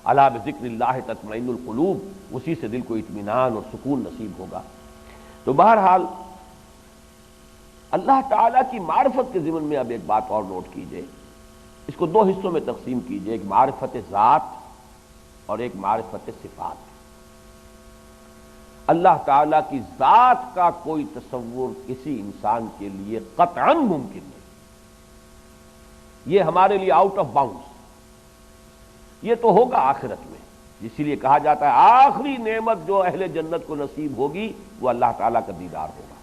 الا بذکر اللہ تطمئن القلوب، اسی سے دل کو اطمینان اور سکون نصیب ہوگا۔ تو بہرحال اللہ تعالیٰ کی معرفت کے ضمن میں اب ایک بات اور نوٹ کیجئے، اس کو دو حصوں میں تقسیم کیجئے، ایک معرفت ذات اور ایک معرفت صفات۔ اللہ تعالیٰ کی ذات کا کوئی تصور کسی انسان کے لیے قطعاً ممکن نہیں، یہ ہمارے لیے آؤٹ آف باؤنڈز، یہ تو ہوگا آخرت میں، اسی لیے کہا جاتا ہے آخری نعمت جو اہل جنت کو نصیب ہوگی وہ اللہ تعالیٰ کا دیدار ہوگا۔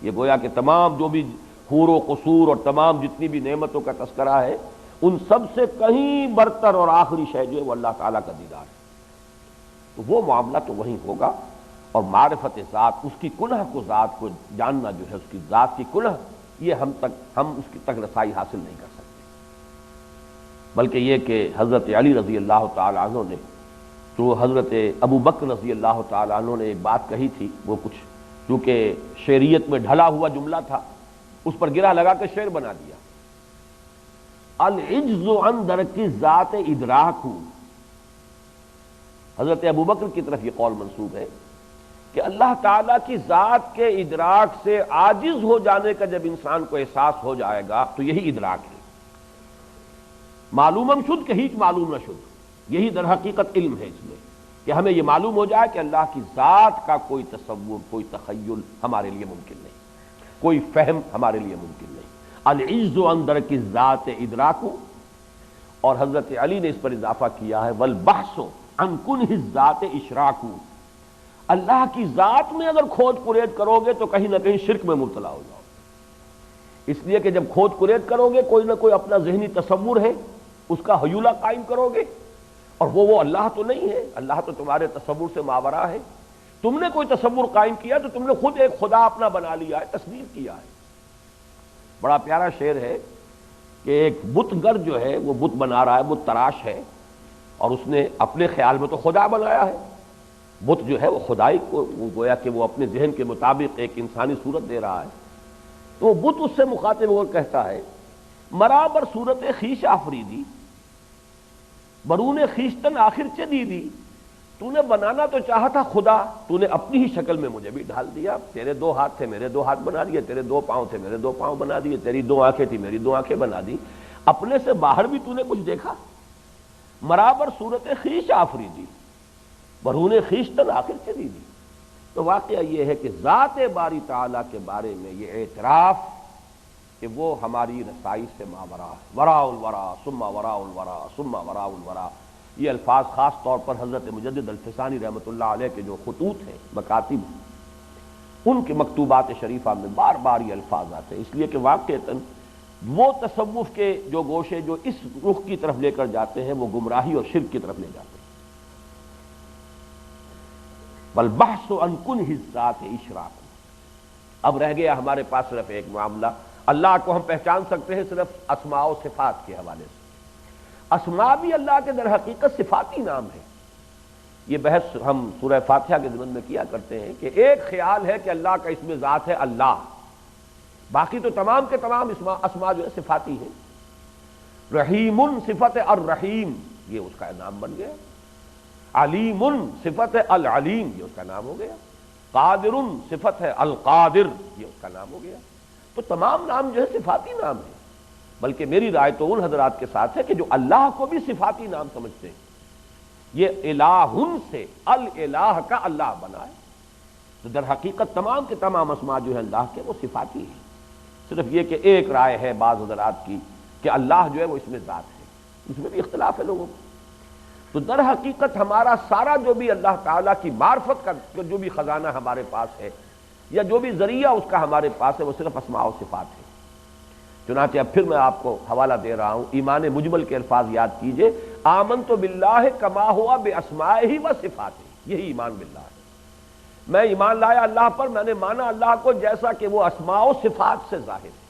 یہ گویا کہ تمام جو بھی حور و قصور اور تمام جتنی بھی نعمتوں کا تذکرہ ہے ان سب سے کہیں برتر اور آخری شے جو ہے وہ اللہ تعالیٰ کا دیدار ہے، تو وہ معاملہ تو وہیں ہوگا۔ اور معرفت ذات، اس کی کنہ کو، ذات کو جاننا جو ہے، اس کی ذات کی کنہ، یہ ہم اس کی تک رسائی حاصل نہیں کر سکتے، بلکہ یہ کہ حضرت علی رضی اللہ تعالی عنہ نے، تو حضرت ابو بکر رضی اللہ تعالی عنہ نے ایک بات کہی تھی، وہ کچھ کیونکہ شعریت میں ڈھلا ہوا جملہ تھا اس پر گرہ لگا کے شعر بنا دیا، العجز عن درک ذات ادراک، حضرت ابو بکر کی طرف یہ قول منسوب ہے کہ اللہ تعالیٰ کی ذات کے ادراک سے عاجز ہو جانے کا جب انسان کو احساس ہو جائے گا تو یہی ادراک ہے، معلومم شد کہ ہیچ معلوم نہ شد، یہی در حقیقت علم ہے اس میں کہ ہمیں یہ معلوم ہو جائے کہ اللہ کی ذات کا کوئی تصور، کوئی تخیل ہمارے لیے ممکن نہیں، کوئی فہم ہمارے لیے ممکن نہیں۔ العجز عن درک ذات ادراک، اور حضرت علی نے اس پر اضافہ کیا ہے والبحث عن کنہ الذات اشراک، اللہ کی ذات میں اگر کھوج کرید کرو گے تو کہیں نہ کہیں شرک میں مبتلا ہو جاؤ، اس لیے کہ جب کھوج کرید کرو گے کوئی نہ کوئی اپنا ذہنی تصور ہے، اس کا حیولہ قائم کرو گے، اور وہ اللہ تو نہیں ہے، اللہ تو تمہارے تصور سے ماورا ہے، تم نے کوئی تصور قائم کیا تو تم نے خود ایک خدا اپنا بنا لیا ہے، تصویر کیا ہے۔ بڑا پیارا شعر ہے کہ ایک بت گر جو ہے وہ بت بنا رہا ہے، بت تراش ہے، اور اس نے اپنے خیال میں تو خدا بنایا ہے، بت جو ہے وہ خدائی کو، وہ گویا کہ وہ اپنے ذہن کے مطابق ایک انسانی صورت دے رہا ہے، تو وہ بت اس سے مخاطب ہو کر کہتا ہے مرابر صورت خیش آفریدی، برون خیشتن آخر چدیدی، تو نے بنانا تو چاہا تھا خدا، تو نے اپنی ہی شکل میں مجھے بھی ڈھال دیا، تیرے دو ہاتھ تھے میرے دو ہاتھ بنا دیے، تیرے دو پاؤں تھے میرے دو پاؤں بنا دیے، تیری دو آنکھیں تھی میری دو آنکھیں بنا دی، اپنے سے باہر بھی تو نے کچھ دیکھا؟ مرابر صورت خیش آفریدی، برون خیشتن آخر چدیدی۔ تو واقعہ یہ ہے کہ ذات باری تعالیٰ کے بارے میں یہ اعتراف کہ وہ ہماری رسائی سے ماورا ہے، وراء الورا ثم وراء الورا ثم وراء الورا، یہ الفاظ خاص طور پر حضرت مجدد الفسانی رحمۃ اللہ علیہ کے جو خطوط ہیں، مکاتب، ان کے مکتوبات شریفہ میں بار بار یہ الفاظ آتے ہیں، اس لیے کہ واقعتاً وہ تصوف کے جو گوشے جو اس رخ کی طرف لے کر جاتے ہیں وہ گمراہی اور شرک کی طرف لے جاتے ہیں۔ والبحث عن کنہ الذات اشراق، اب رہ گیا ہمارے پاس صرف ایک معاملہ، اللہ کو ہم پہچان سکتے ہیں صرف اسماء و صفات کے حوالے سے، اسماء بھی اللہ کے در حقیقت صفاتی نام ہے۔ یہ بحث ہم سورہ فاتحہ کے ضمن میں کیا کرتے ہیں کہ ایک خیال ہے کہ اللہ کا اسم ذات ہے اللہ، باقی تو تمام کے تمام اسماء جو ہے صفاتی ہیں۔ رحیم صفت الرحیم، یہ اس کا نام بن گیا، علیم صفت ہے العلیم، یہ اس کا نام ہو گیا، قادر صفت ہے القادر، یہ اس کا نام ہو گیا۔ تو تمام نام جو ہے صفاتی نام ہے، بلکہ میری رائے تو ان حضرات کے ساتھ ہے کہ جو اللہ کو بھی صفاتی نام سمجھتے ہیں، یہ الہ سے الہ کا اللہ بنا ہے، تو در حقیقت تمام کے تمام اسماء جو ہے اللہ کے وہ صفاتی ہیں، صرف یہ کہ ایک رائے ہے بعض حضرات کی کہ اللہ جو ہے وہ اس میں ذات ہے، اس میں بھی اختلاف ہے لوگوں کو۔ تو در حقیقت ہمارا سارا جو بھی اللہ تعالیٰ کی معرفت کا جو بھی خزانہ ہمارے پاس ہے یا جو بھی ذریعہ اس کا ہمارے پاس ہے وہ صرف اسماء و صفات ہے۔ چنانچہ اب پھر میں آپ کو حوالہ دے رہا ہوں، ایمان مجمل کے الفاظ یاد کیجئے، آمنت باللہ کما ہوا باسمائہ و صفاتہ، یہی ایمان باللہ ہے، میں ایمان لایا اللہ پر، میں نے مانا اللہ کو جیسا کہ وہ اسماء و صفات سے ظاہر ہے،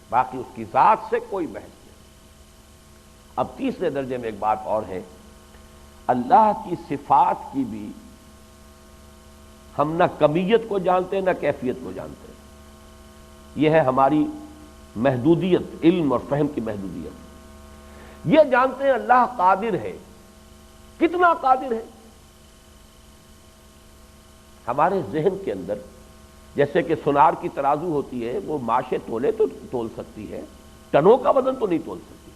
باقی اس کی ذات سے کوئی بحث نہیں۔ اب تیسرے درجے میں ایک بات اور ہے، اللہ کی صفات کی بھی ہم نہ کمیت کو جانتے نہ کیفیت کو جانتے، یہ ہے ہماری محدودیت، علم اور فہم کی محدودیت۔ یہ جانتے ہیں اللہ قادر ہے، کتنا قادر ہے؟ ہمارے ذہن کے اندر جیسے کہ سونار کی ترازو ہوتی ہے، وہ ماشے تولے تو تول سکتی ہے، ٹنوں کا وزن تو نہیں تول سکتی۔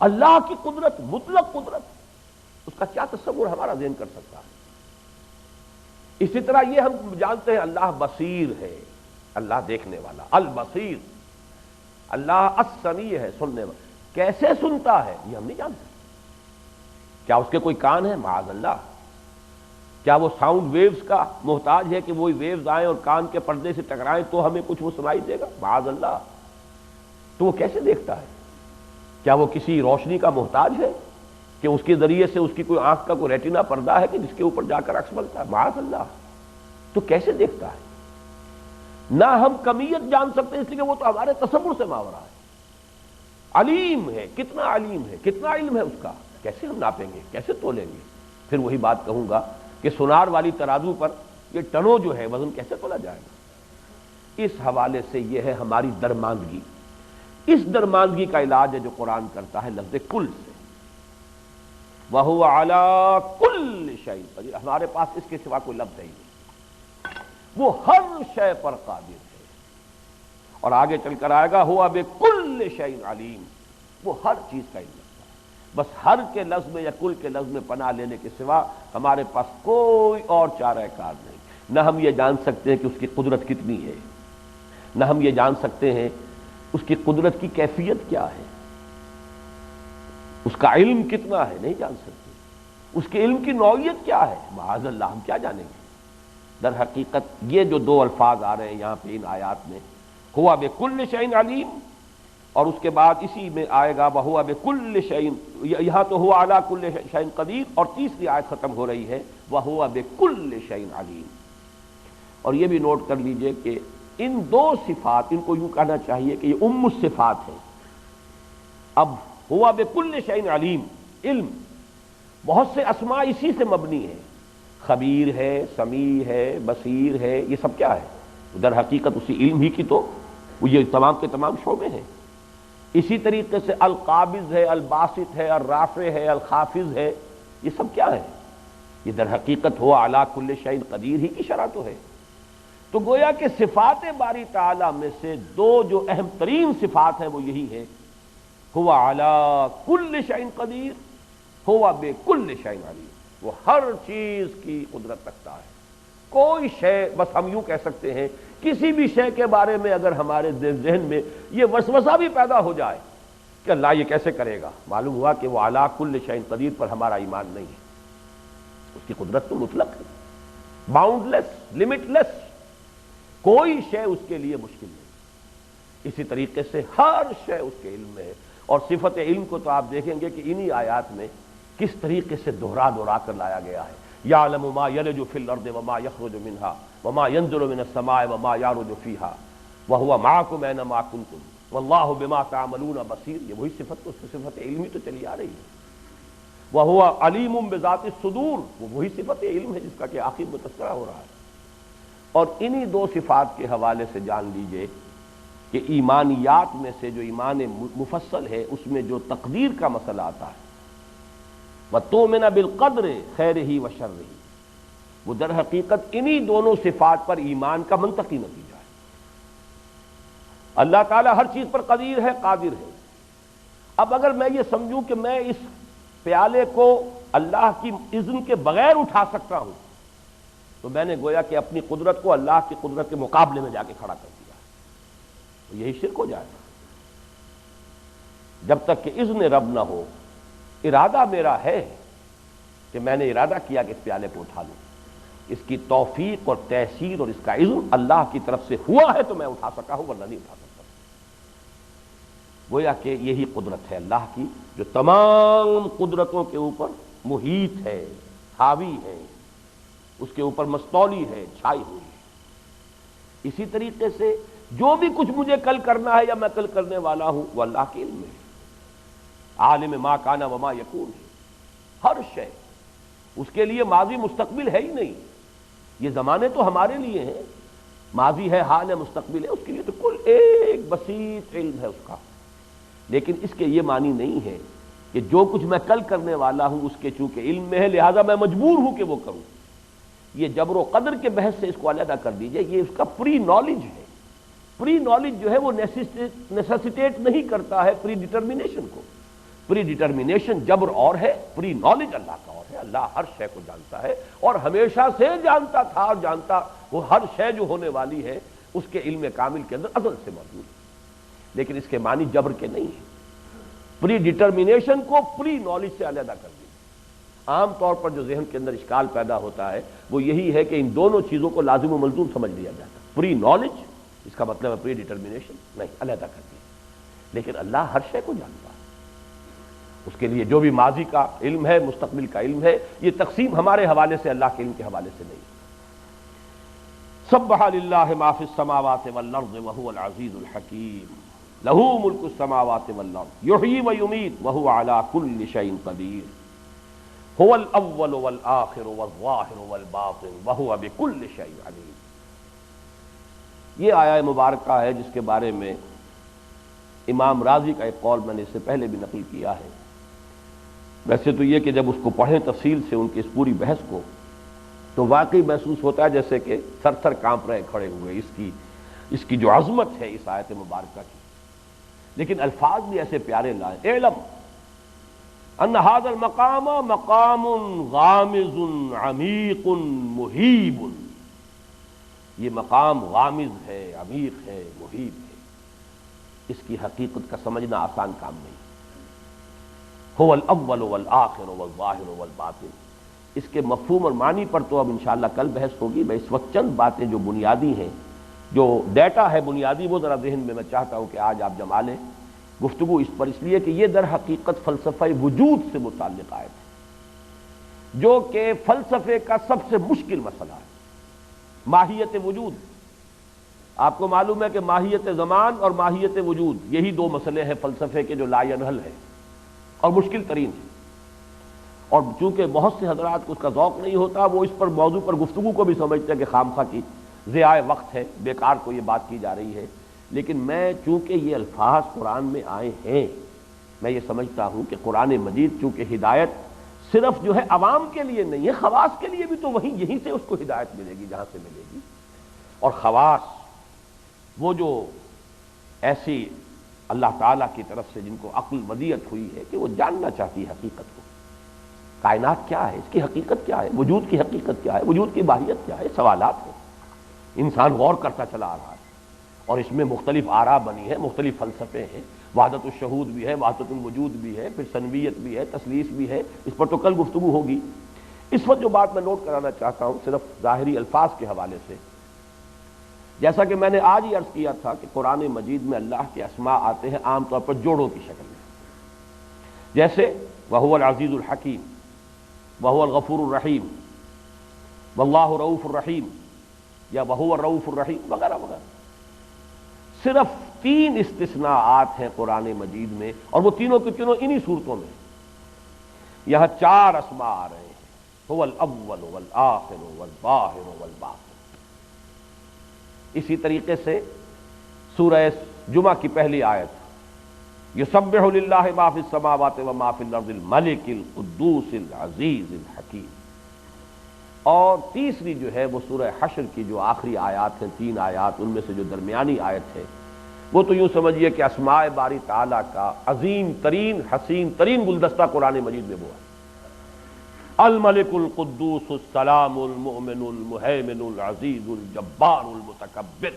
اللہ کی قدرت، مطلق قدرت، اس کا کیا تصور ہمارا ذہن کر سکتا ہے؟ اسی طرح یہ ہم جانتے ہیں اللہ بصیر ہے، اللہ دیکھنے والا، البصیر، اللہ السمیع ہے، سننے والا، کیسے سنتا ہے یہ ہم نہیں جانتے۔ کیا اس کے کوئی کان ہے؟ معاذ اللہ۔ کیا وہ ساؤنڈ ویوز کا محتاج ہے کہ وہی ویوز آئیں اور کان کے پردے سے ٹکرائیں تو ہمیں کچھ وہ سنائی دے گا؟ معاذ اللہ۔ تو وہ کیسے دیکھتا ہے؟ کیا وہ کسی روشنی کا محتاج ہے کہ اس کے ذریعے سے اس کی کوئی آنکھ کا کوئی ریٹنا پردہ ہے کہ جس کے اوپر جا کر عکس بنتا ہے؟ معاذ اللہ۔ تو کیسے دیکھتا ہے؟ نہ ہم کمیت جان سکتے اس لیے کہ وہ تو ہمارے تصور سے ماورا ہے۔ علیم ہے، کتنا علیم ہے، کتنا علم ہے اس کا، کیسے ہم ناپیں گے، کیسے تولیں گے؟ پھر وہی بات کہوں گا کہ سونار والی ترازو پر یہ ٹنوں جو ہے وزن کیسے تولا جائے گا؟ اس حوالے سے یہ ہے ہماری درماندگی۔ اس درماندگی کا علاج ہے جو قرآن کرتا ہے لفظ کل سے، وَهُوَ عَلَىٰ كُلِّ شَيْءٍ قدیر، ہمارے پاس اس کے سوا کوئی لفظ ہے ہی نہیں، وہ ہر شے پر قادر ہے۔ اور آگے چل کر آئے گا هُوَ بِكُلِّ شَيْءٍ عَلِيمٌ، وہ ہر چیز کا علم رکھتا ہے۔ بس ہر کے لفظ میں یا کل کے لفظ میں پناہ لینے کے سوا ہمارے پاس کوئی اور چارہ کار نہیں۔ نہ ہم یہ جان سکتے ہیں کہ اس کی قدرت کتنی ہے، نہ ہم یہ جان سکتے ہیں اس کی قدرت کی کیفیت کیا ہے، اس کا علم کتنا ہے، نہیں جان سکتے، اس کے علم کی نوعیت کیا ہے، معاذ اللہ ہم کیا جانیں گے؟ در حقیقت یہ جو دو الفاظ آ رہے ہیں یہاں پہ ان آیات میں، ہوا بکل شیء علیم، اور اس کے بعد اسی میں آئے گا وہوا بکل شیء، یہاں تو ہوا علی کل شیء قدیر، اور تیسری آیت ختم ہو رہی ہے وہوا بکل شیء علیم۔ اور یہ بھی نوٹ کر لیجئے کہ ان دو صفات، ان کو یوں کہنا چاہیے کہ یہ ام الصفات ہے۔ اب ہوا بکل شیء علیم، علم، بہت سے اسماء اسی سے مبنی ہیں، خبیر ہے، سمیع ہے، بصیر ہے، یہ سب کیا ہے؟ در حقیقت اسی علم ہی کی تو یہ تمام کے تمام شعبے ہیں۔ اسی طریقے سے القابض ہے، الباسط ہے، الرافع ہے، الخافض ہے، یہ سب کیا ہے؟ یہ در حقیقت ہوا علی کل شیء قدیر ہی کی شرح تو ہے۔ تو گویا کہ صفات باری تعالی میں سے دو جو اہم ترین صفات ہیں وہ یہی ہے، ہوا علی کل شیء قدیر، ہوا بکل شیء علیم، وہ ہر چیز کی قدرت رکھتا ہے۔ کوئی شے، بس ہم یوں کہہ سکتے ہیں کسی بھی شے کے بارے میں اگر ہمارے ذہن میں یہ وسوسہ بھی پیدا ہو جائے کہ اللہ یہ کیسے کرے گا، معلوم ہوا کہ وہ علی کل شیء قدیر پر ہمارا ایمان نہیں ہے۔ اس کی قدرت تو مطلق ہے، باؤنڈ لیس، لمٹ لیس، کوئی شے اس کے لیے مشکل نہیں۔ اسی طریقے سے ہر شے اس کے علم میں ہے، اور صفت علم کو تو آپ دیکھیں گے کہ انہی آیات میں کس طریقے سے دوہرا دوہرا کر لایا گیا ہے۔ یعلم ما یلج فی الارض وما یخرج منها وما ينزل من السماء وما يعرج فيها وهو معكم اينما كنتم والله بما تعملون بصیر، یہ وہی صفت تو صفت علمی تو چلی آ رہی ہے۔ وهو علیم بذات الصدور، وہ وہی صفت علم ہے جس کا کہ آخر میں تذکرہ ہو رہا ہے۔ اور انہی دو صفات کے حوالے سے جان لیجئے کہ ایمانیات میں سے جو ایمان مفصل ہے اس میں جو تقدیر کا مسئلہ آتا ہے، وَتُؤْمِنَ بِالْقَدْرِ خَيْرِهِ وَشَرِّهِ، وہ در حقیقت انہی دونوں صفات پر ایمان کا منطقی نتیجہ ہے۔ اللہ تعالیٰ ہر چیز پر قدیر ہے، قادر ہے۔ اب اگر میں یہ سمجھوں کہ میں اس پیالے کو اللہ کی اذن کے بغیر اٹھا سکتا ہوں، تو میں نے گویا کہ اپنی قدرت کو اللہ کی قدرت کے مقابلے میں جا کے کھڑا کر دیا، تو یہی شرک ہو جائے گا۔ جب تک کہ اذن رب نہ ہو، ارادہ میرا ہے کہ میں نے ارادہ کیا کہ اس پیالے کو اٹھا لوں، اس کی توفیق اور تیسیر اور اس کا اذن اللہ کی طرف سے ہوا ہے تو میں اٹھا سکا ہوں، ورنہ نہیں اٹھا سکتا۔ گویا کہ یہی قدرت ہے اللہ کی جو تمام قدرتوں کے اوپر محیط ہے، حاوی ہے، اس کے اوپر مستولی ہے، چھائی ہوئی ہے۔ اسی طریقے سے جو بھی کچھ مجھے کل کرنا ہے یا میں کل کرنے والا ہوں وہ اللہ کے علم میں ہے، عالم ما کان وما یکون ہے۔ ہر شے اس کے لیے ماضی مستقبل ہے ہی نہیں، یہ زمانے تو ہمارے لیے ہیں، ماضی ہے، حال ہے، مستقبل ہے، اس کے لیے تو کل ایک بسیط علم ہے اس کا۔ لیکن اس کے یہ معنی نہیں ہے کہ جو کچھ میں کل کرنے والا ہوں اس کے چونکہ علم میں ہے لہذا میں مجبور ہوں کہ وہ کروں۔ یہ جبر و قدر کے بحث سے اس کو علیحدہ کر دیجئے، یہ اس کا پری نالج ہے۔ پری نالج جو ہے وہ نیسیسیٹیٹ نہیں کرتا ہے پری ڈٹرمینیشن کو۔ پری ڈٹرمینیشن جبر اور ہے، پری نالج اللہ کا اور ہے۔ اللہ ہر شے کو جانتا ہے اور ہمیشہ سے جانتا تھا اور جانتا، وہ ہر شے جو ہونے والی ہے اس کے علم کامل کے اندر ازل سے موجود ہے، لیکن اس کے معنی جبر کے نہیں ہے۔ پری ڈٹرمینیشن کو پری نالج سے علیحدہ کر دیا۔ عام طور پر جو ذہن کے اندر اشکال پیدا ہوتا ہے وہ یہی ہے کہ ان دونوں چیزوں کو لازم و ملزوم سمجھ لیا جاتا ہے۔ پری نالج اس کا مطلب ہے پری ڈٹرمینیشن نہیں، علیحدہ کر دیا۔ لیکن اللہ ہر شے کو جانتا ہے، اس کے لیے جو بھی ماضی کا علم ہے، مستقبل کا علم ہے، یہ تقسیم ہمارے حوالے سے اللہ کے علم کے حوالے سے نہیں۔ سبح للہ ما فی السماوات والارض وهو العزیز الحکیم، لہ ملک السماوات والارض یحیی ویمیت وهو علی کل شیء قدیر، هو الاول والآخر والظاہر والباطن وهو بكل شیء علیم۔ یہ آیہ مبارکہ ہے جس کے بارے میں امام رازی کا ایک قول میں نے اس سے پہلے بھی نقل کیا ہے۔ ویسے تو یہ کہ جب اس کو پڑھیں تفصیل سے ان کی اس پوری بحث کو تو واقعی محسوس ہوتا ہے جیسے کہ تھر تھر کانپ رہے کھڑے ہوئے اس کی جو عظمت ہے اس آیت مبارکہ کی۔ لیکن الفاظ بھی ایسے پیارے لائے، اعلم ان هذا المقام مقام غامض عمیق محیب، یہ مقام غامض ہے، عمیق ہے، محیب ہے، اس کی حقیقت کا سمجھنا آسان کام نہیں۔ هو الاول والآخر والظاہر والباطن، اس کے مفہوم اور معنی پر تو اب انشاءاللہ کل بحث ہوگی۔ میں اس وقت چند باتیں جو بنیادی ہیں، جو ڈیٹا ہے بنیادی، وہ ذرا ذہن میں چاہتا ہوں کہ آج آپ جما لیں گفتگو اس پر، اس لیے کہ یہ در حقیقت فلسفہ وجود سے متعلق آیت ہے، جو کہ فلسفے کا سب سے مشکل مسئلہ ہے، ماہیت وجود۔ آپ کو معلوم ہے کہ ماہیت زمان اور ماہیت وجود یہی دو مسئلے ہیں فلسفے کے جو لا ینحل ہیں اور مشکل ترین ہیں، اور چونکہ بہت سے حضرات کو اس کا ذوق نہیں ہوتا، وہ اس پر موضوع پر گفتگو کو بھی سمجھتے ہیں کہ خامخواہ کی ضیاء وقت ہے، بیکار کو یہ بات کی جا رہی ہے۔ لیکن میں چونکہ یہ الفاظ قرآن میں آئے ہیں، میں یہ سمجھتا ہوں کہ قرآن مجید چونکہ ہدایت صرف جو ہے عوام کے لیے نہیں ہے، خواص کے لیے بھی تو وہیں یہیں سے اس کو ہدایت ملے گی جہاں سے ملے گی۔ اور خواص وہ جو ایسی اللہ تعالیٰ کی طرف سے جن کو عقل ودیعت ہوئی ہے کہ وہ جاننا چاہتی ہے حقیقت کو، کائنات کیا ہے، اس کی حقیقت کیا ہے، وجود کی حقیقت کیا ہے، وجود کی ماہیت کیا ہے، سوالات ہیں، انسان غور کرتا چلا آ رہا ہے، اور اس میں مختلف آراء بنی ہے، مختلف فلسفے ہیں، وحدت الشہود بھی ہے، وحدت الوجود بھی ہے، پھر سنویت بھی ہے، تثلیث بھی ہے، اس پر تو کل گفتگو ہوگی۔ اس وقت جو بات میں نوٹ کرانا چاہتا ہوں صرف ظاہری الفاظ کے حوالے سے، جیسا کہ میں نے آج ہی عرض کیا تھا کہ قرآن مجید میں اللہ کے اسماء آتے ہیں عام طور پر جوڑوں کی شکل میں، جیسے وَهُوَ الْعَزِيزُ الْحَكِيمُ، وَهُوَ الْغَفُورُ الرَّحِيمُ، وَاللَّهُ رَءُوفٌ رَحِيمٌ، یا وَهُوَ الرَّءُوفُ الرَّحِيمُ وغیرہ وغیرہ۔ صرف 3 استثناءات ہیں قرآن مجید میں، اور وہ تینوں کے تینوں انہی صورتوں میں۔ یہاں 4 اسماء آ رہے ہیں، هو الاول والآخر والظاہر والباطن۔ اسی طریقے سے سورہ جمعہ کی پہلی آیت یسبح للہ ما فی السماوات وما فی الارض الملک القدوس العزیز الحکیم، اور تیسری جو ہے وہ سورہ حشر کی جو آخری آیات ہیں، 3 آیات، ان میں سے جو درمیانی آیت ہے وہ تو یوں سمجھیے کہ اسماء باری تعالیٰ کا عظیم ترین حسین ترین گلدستہ قرآن مجید میں وہ ہے، الملک القدوس السلام المؤمن المہیمن العزیز الجبار المتکبر۔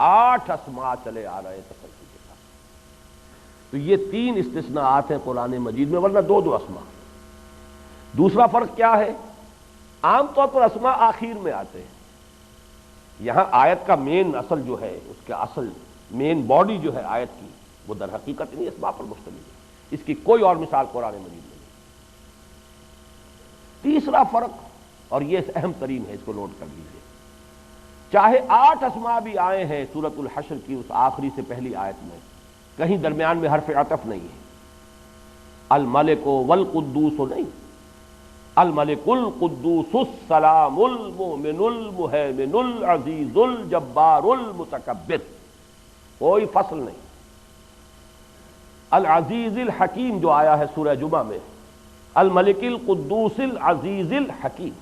8 اسماء چلے آ رہے ہیں تسلسل کے ساتھ۔ تو یہ 3 استثناءات ہیں قرآن مجید میں، ورنہ 2 اسماء۔ دوسرا فرق کیا ہے؟ عام طور پر اسماء آخر میں آتے ہیں، یہاں آیت کا مین اصل جو ہے، اس کا اصل مین باڈی جو ہے آیت کی، وہ در حقیقت انہی اسماء پر مشتمل ہے، اس کی کوئی اور مثال قرآن مجید میں نہیں۔ تیسرا فرق، اور یہ اہم ترین ہے، اس کو نوٹ کر لیجیے، چاہے 8 اسماء بھی آئے ہیں سورۃ الحشر کی اس آخری سے پہلی آیت میں، کہیں درمیان میں حرف عطف نہیں ہے، الملک والقدوس نہیں، الملک القدوس السلام المؤمن المہیمن العزیز الجبار المتکبر، کوئی فصل نہیں۔ العزیز الحکیم جو آیا ہے سورہ جمعہ میں، الملک القدوس العزیز الحکیم،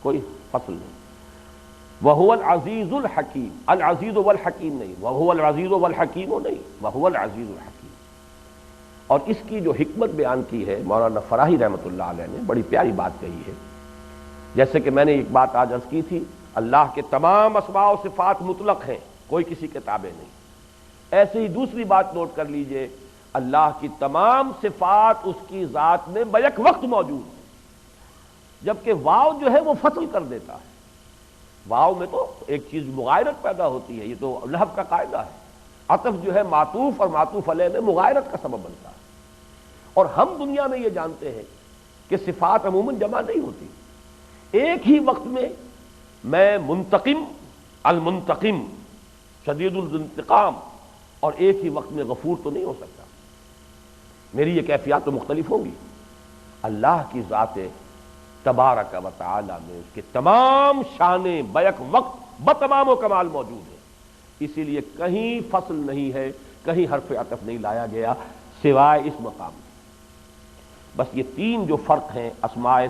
کوئی فصل نہیں۔ وَهُوَ الْعَزِيزُ الْحَكِيمُ، العزیز والحکیم نہیں، وَهُوَ الْعَزِيزُ وَالْحَكِيمُ نہیں، وَهُوَ الْعَزِيزُ الْحَكِيمُ۔ اور اس کی جو حکمت بیان کی ہے مولانا فراہی رحمۃ اللہ علیہ نے، بڑی پیاری بات کہی ہے۔ جیسے کہ میں نے ایک بات آج عرض کی تھی، اللہ کے تمام اسماء و صفات مطلق ہیں، کوئی کسی کے تابع نہیں۔ ایسے ہی دوسری بات نوٹ کر لیجئے، اللہ کی تمام صفات اس کی ذات میں بیک وقت موجود ہیں، جبکہ واو جو ہے وہ فصل کر دیتا ہے۔ واو میں تو ایک چیز مغایرت پیدا ہوتی ہے، یہ تو نحو کا قاعدہ ہے، عطف جو ہے معطوف اور معطوف علیہ میں مغایرت کا سبب بنتا ہے۔ اور ہم دنیا میں یہ جانتے ہیں کہ صفات عموماً جمع نہیں ہوتی، ایک ہی وقت میں منتقم، المنتقم، شدید الانتقام، اور ایک ہی وقت میں غفور تو نہیں ہو سکتا، میری یہ کیفیات تو مختلف ہوں گی۔ اللہ کی ذات تبارک و تعالی میں اس کے تمام شانیں بیک وقت بتمام و کمال موجود ہیں، اسی لیے کہیں فصل نہیں ہے، کہیں حرف عطف نہیں لایا گیا سوائے اس مقام میں۔ بس یہ 3 جو فرق ہیں اسماء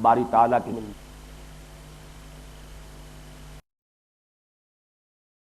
باری تعالیٰ کے